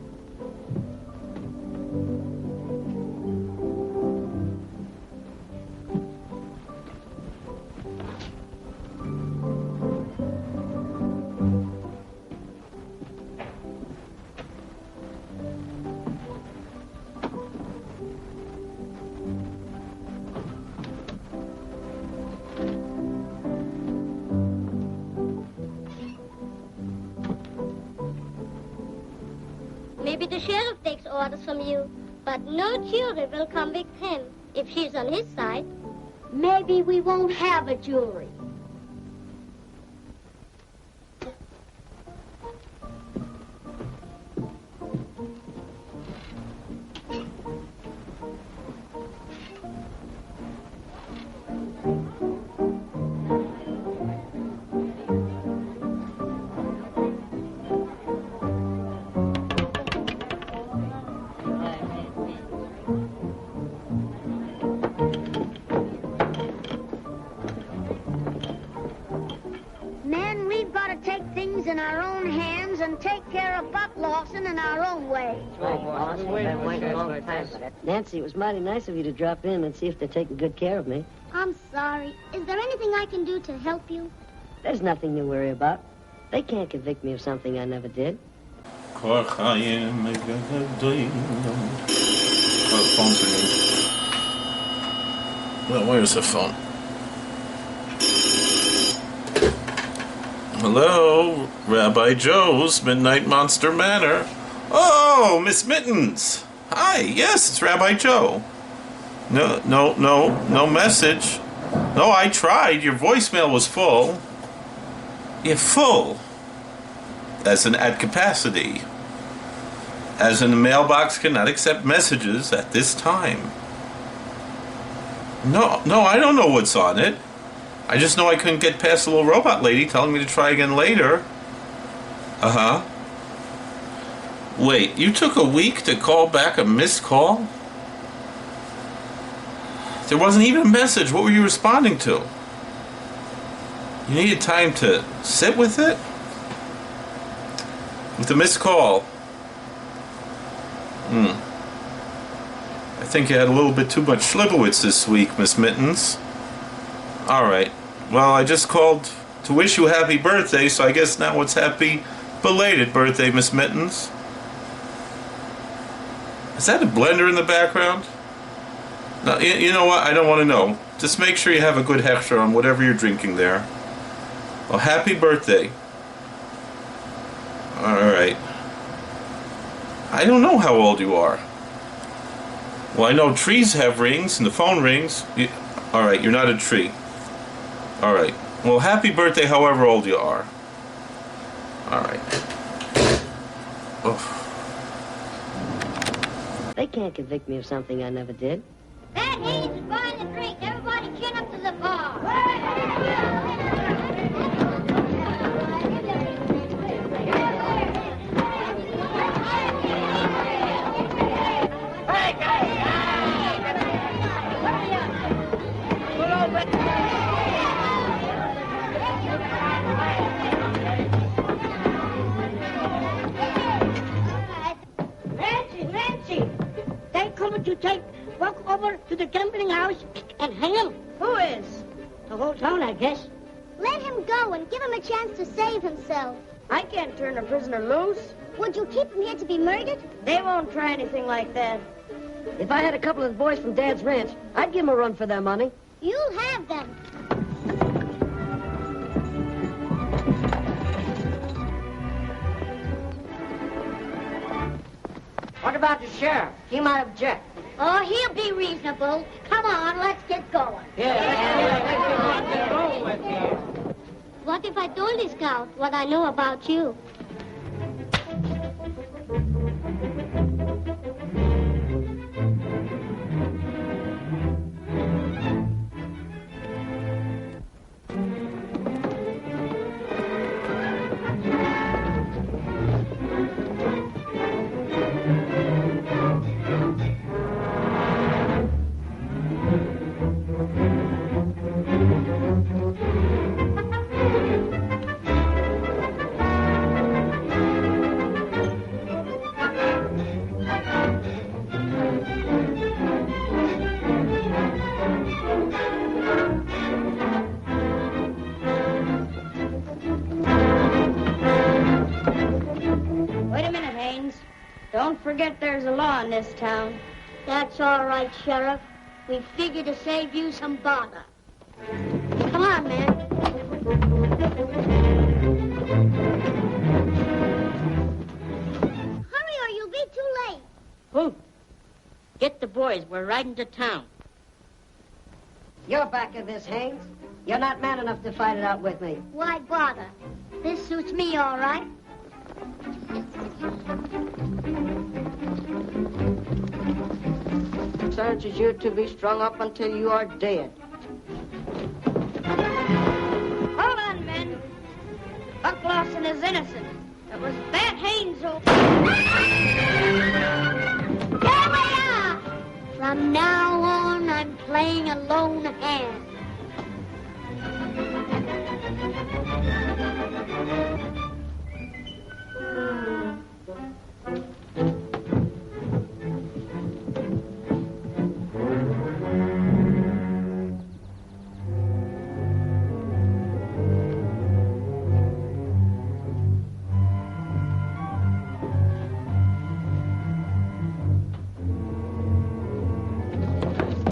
[SPEAKER 17] Maybe the sheriff takes orders from you, but no jury will convict him if she's on his side.
[SPEAKER 9] Maybe we won't have a jury. In our own hands and take care of Buck Lawson in our own way.
[SPEAKER 18] Nancy, it was mighty nice of you to drop in and see if they're taking good care of me.
[SPEAKER 17] I'm sorry. Is there anything I can do to help you?
[SPEAKER 18] There's nothing to worry about. They can't convict me of something I never did.
[SPEAKER 4] Oh, the phone's ringing. Well, where's the phone? Hello, Rabbi Joe's Midnight Monster Manor. Oh, Miss Mittens. Hi, yes, it's Rabbi Joe. No message. No, I tried. Your voicemail was full. Yeah, full. As in at capacity. As in the mailbox cannot accept messages at this time. No, I don't know what's on it. I just know I couldn't get past the little robot lady telling me to try again later. Uh-huh. Wait, you took a week to call back a missed call? There wasn't even a message. What were you responding to? You needed time to sit with it? With the missed call? I think you had a little bit too much Schlibowitz this week, Miss Mittens. Alright. Well, I just called to wish you a happy birthday, so I guess now it's happy belated birthday, Miss Mittens. Is that a blender in the background? No, you know what? I don't want to know. Just make sure you have a good hechsher on whatever you're drinking there. Well, happy birthday. Alright. I don't know how old you are. Well, I know trees have rings and the phone rings. All right, you're not a tree. All right. Well, happy birthday however old you are. All right. Oh.
[SPEAKER 18] They can't convict me of something I never did.
[SPEAKER 9] That Haynes is buying the drink. Everybody chin up to the bar.
[SPEAKER 10] Nancy! They coming to take walk over to the gambling house and hang him. Who is? The whole town, I guess.
[SPEAKER 17] Let him go and give him a chance to save himself.
[SPEAKER 18] I can't turn a prisoner loose.
[SPEAKER 17] Would you keep him here to be murdered?
[SPEAKER 18] They won't try anything like that. If I had a couple of the boys from Dad's ranch, I'd give them a run for their money.
[SPEAKER 17] You'll have them.
[SPEAKER 18] What about the sheriff? He might object.
[SPEAKER 9] Oh, he'll be reasonable. Come on, let's get going.
[SPEAKER 17] What if I told the scout what I know about you?
[SPEAKER 9] Don't forget there's a law in this town.
[SPEAKER 17] That's all right, Sheriff. We figured to save you some bother. Come on, man.
[SPEAKER 9] Hurry or you'll be too late.
[SPEAKER 16] Who? Get the boys. We're riding to town.
[SPEAKER 18] You're back of this, Haynes. You're not man enough to fight it out with me.
[SPEAKER 17] Why bother? This suits me all right.
[SPEAKER 5] Sentences you to be strung up until you are dead.
[SPEAKER 9] Hold on, men. Buck Lawson is innocent. It was that Haynes who...
[SPEAKER 17] There we are! From now on, I'm playing a lone hand.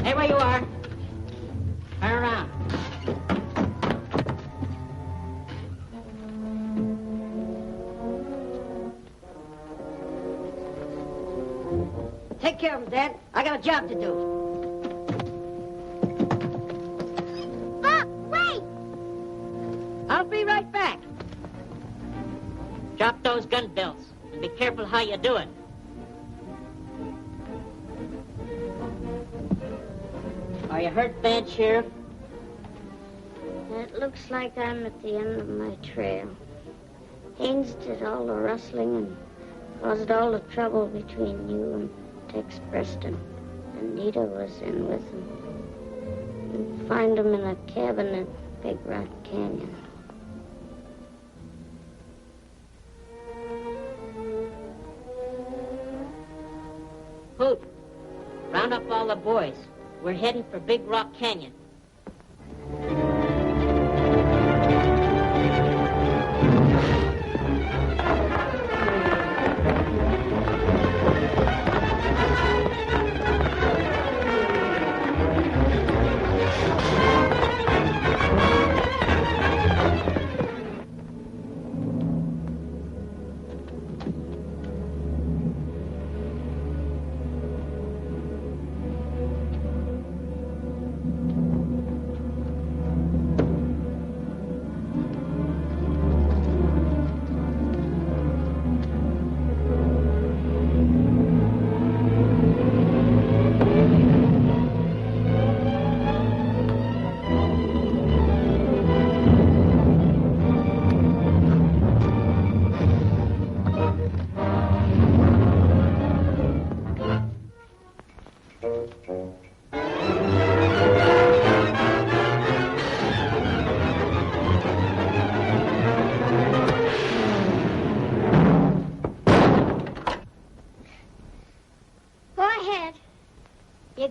[SPEAKER 16] Hey, where you are. Turn around.
[SPEAKER 18] Take care of him, Dad. I got a job to do.
[SPEAKER 17] Buck, wait!
[SPEAKER 18] I'll be right back.
[SPEAKER 16] Drop those gun belts and be careful how you do it. Are you hurt bad, Sheriff?
[SPEAKER 9] It looks like I'm at the end of my trail. Haynes did all the rustling and caused all the trouble between you and Tex Preston. Anita was in with him. You find him in a cabin in Big Rock Canyon.
[SPEAKER 16] Hoot, round up all the boys. We're heading for Big Rock Canyon.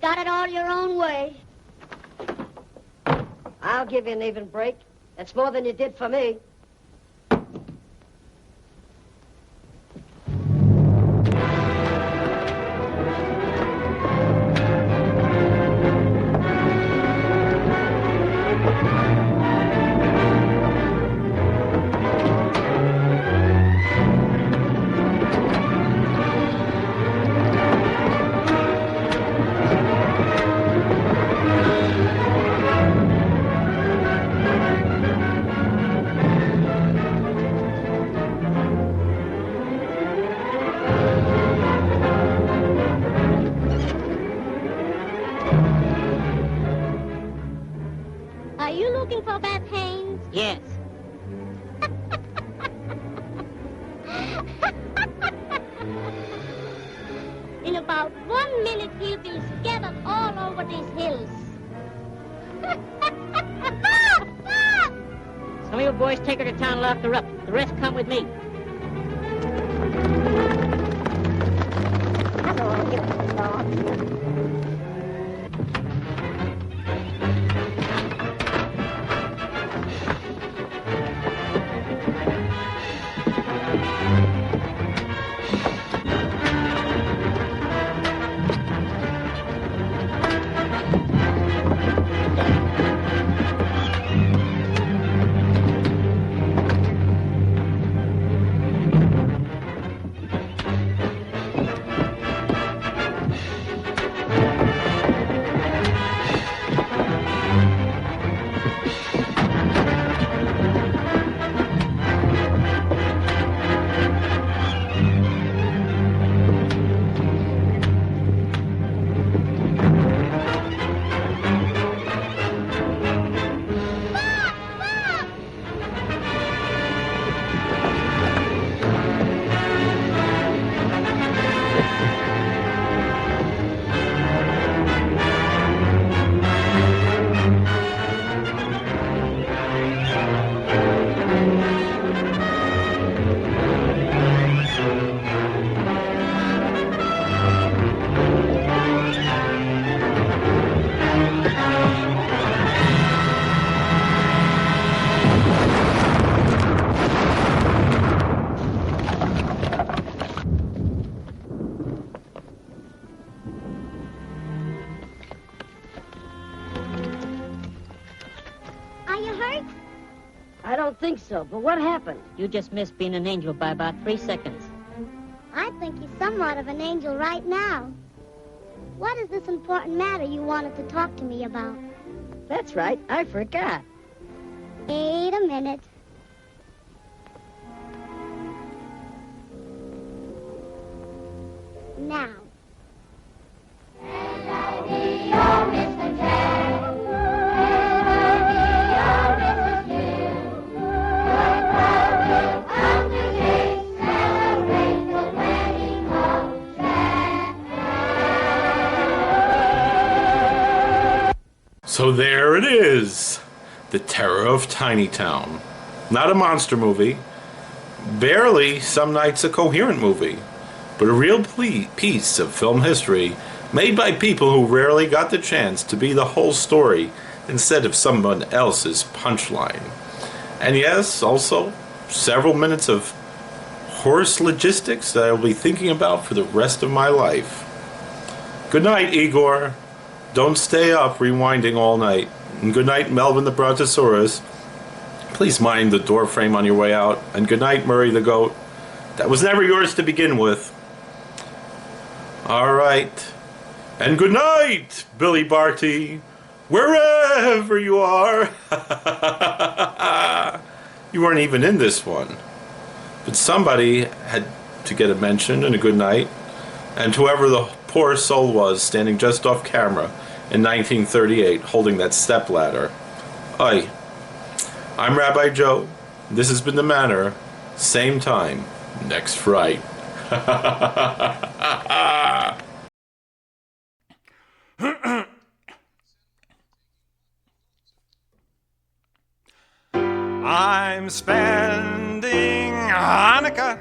[SPEAKER 10] got it all your own way.
[SPEAKER 18] I'll give you an even break. That's more than you did for me.
[SPEAKER 17] Are you looking for Beth Haynes?
[SPEAKER 16] Yes.
[SPEAKER 17] In about 1 minute, he'll be scattered all over these hills.
[SPEAKER 16] Some of you boys take her to town and lock her up. The rest come with me.
[SPEAKER 17] Are you hurt?
[SPEAKER 18] I don't think so, but what happened?
[SPEAKER 16] You just missed being an angel by about 3 seconds.
[SPEAKER 17] I think you're somewhat of an angel right now. What is this important matter you wanted to talk to me about?
[SPEAKER 18] That's right, I forgot.
[SPEAKER 17] Wait a minute. Now.
[SPEAKER 4] So there it is, The Terror of Tiny Town. Not a monster movie, barely some nights a coherent movie, but a real piece of film history made by people who rarely got the chance to be the whole story instead of someone else's punchline. And yes, also several minutes of horse logistics that I'll be thinking about for the rest of my life. Good night, Igor. Don't stay up rewinding all night. And good night, Melvin the Brontosaurus. Please mind the door frame on your way out. And good night, Murray the Goat. That was never yours to begin with. All right. And good night, Billy Barty, wherever you are. You weren't even in this one. But somebody had to get a mention and a good night. And whoever the poor soul was standing just off camera in 1938 holding that stepladder. Aye. I'm Rabbi Joe. This has been the Manor. Same time next Friday.
[SPEAKER 1] I'm spending Hanukkah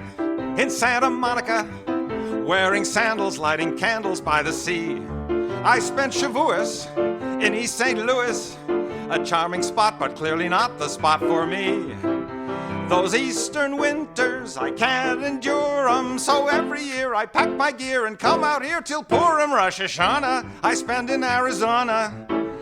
[SPEAKER 1] in Santa Monica, wearing sandals, lighting candles by the sea. I spent Shavuos in East St. Louis, a charming spot, but clearly not the spot for me. Those eastern winters, I can't endure 'em, so every year I pack my gear and come out here till Purim. Rosh Hashanah I spend in Arizona,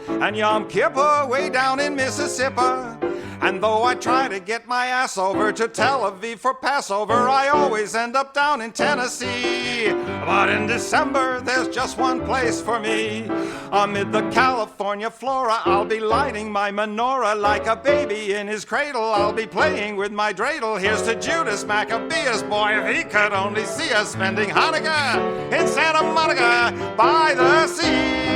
[SPEAKER 1] and Yom Kippur way down in Mississippi. And though I try to get my ass over to Tel Aviv for Passover, I always end up down in Tennessee. But in December, there's just one place for me. Amid the California flora, I'll be lighting my menorah like a baby in his cradle. I'll be playing with my dreidel. Here's to Judas Maccabeus, boy, if he could only see us spending Hanukkah in Santa Monica by the sea.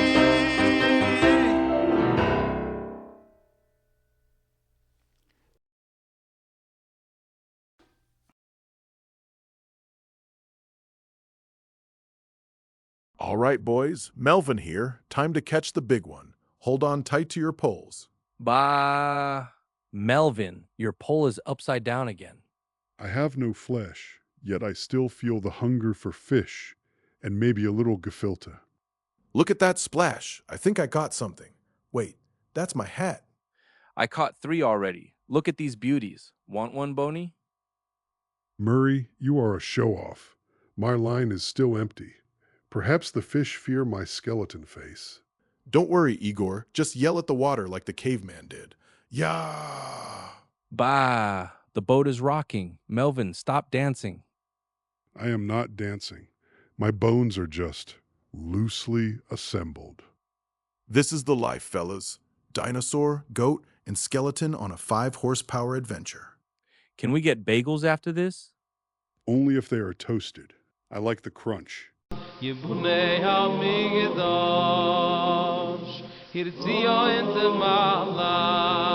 [SPEAKER 8] All right, boys, Melvin here. Time to catch the big one. Hold on tight to your poles.
[SPEAKER 19] Melvin, your pole is upside down again.
[SPEAKER 22] I have no flesh, yet I still feel the hunger for fish and maybe a little gefilte.
[SPEAKER 8] Look at that splash. I think I got something. Wait, that's my hat.
[SPEAKER 19] I caught 3 already. Look at these beauties. Want one, Boney?
[SPEAKER 22] Murray, you are a show-off. My line is still empty. Perhaps the fish fear my skeleton face.
[SPEAKER 8] Don't worry, Igor. Just yell at the water like the caveman did. Yah!
[SPEAKER 19] Bah! The boat is rocking. Melvin, stop dancing.
[SPEAKER 22] I am not dancing. My bones are just loosely assembled.
[SPEAKER 8] This is the life, fellas. Dinosaur, goat, and skeleton on a 5-horsepower adventure.
[SPEAKER 19] Can we get bagels after this?
[SPEAKER 22] Only if they are toasted. I like the crunch.
[SPEAKER 23] יבנה המקדש, הרציו את מעלה.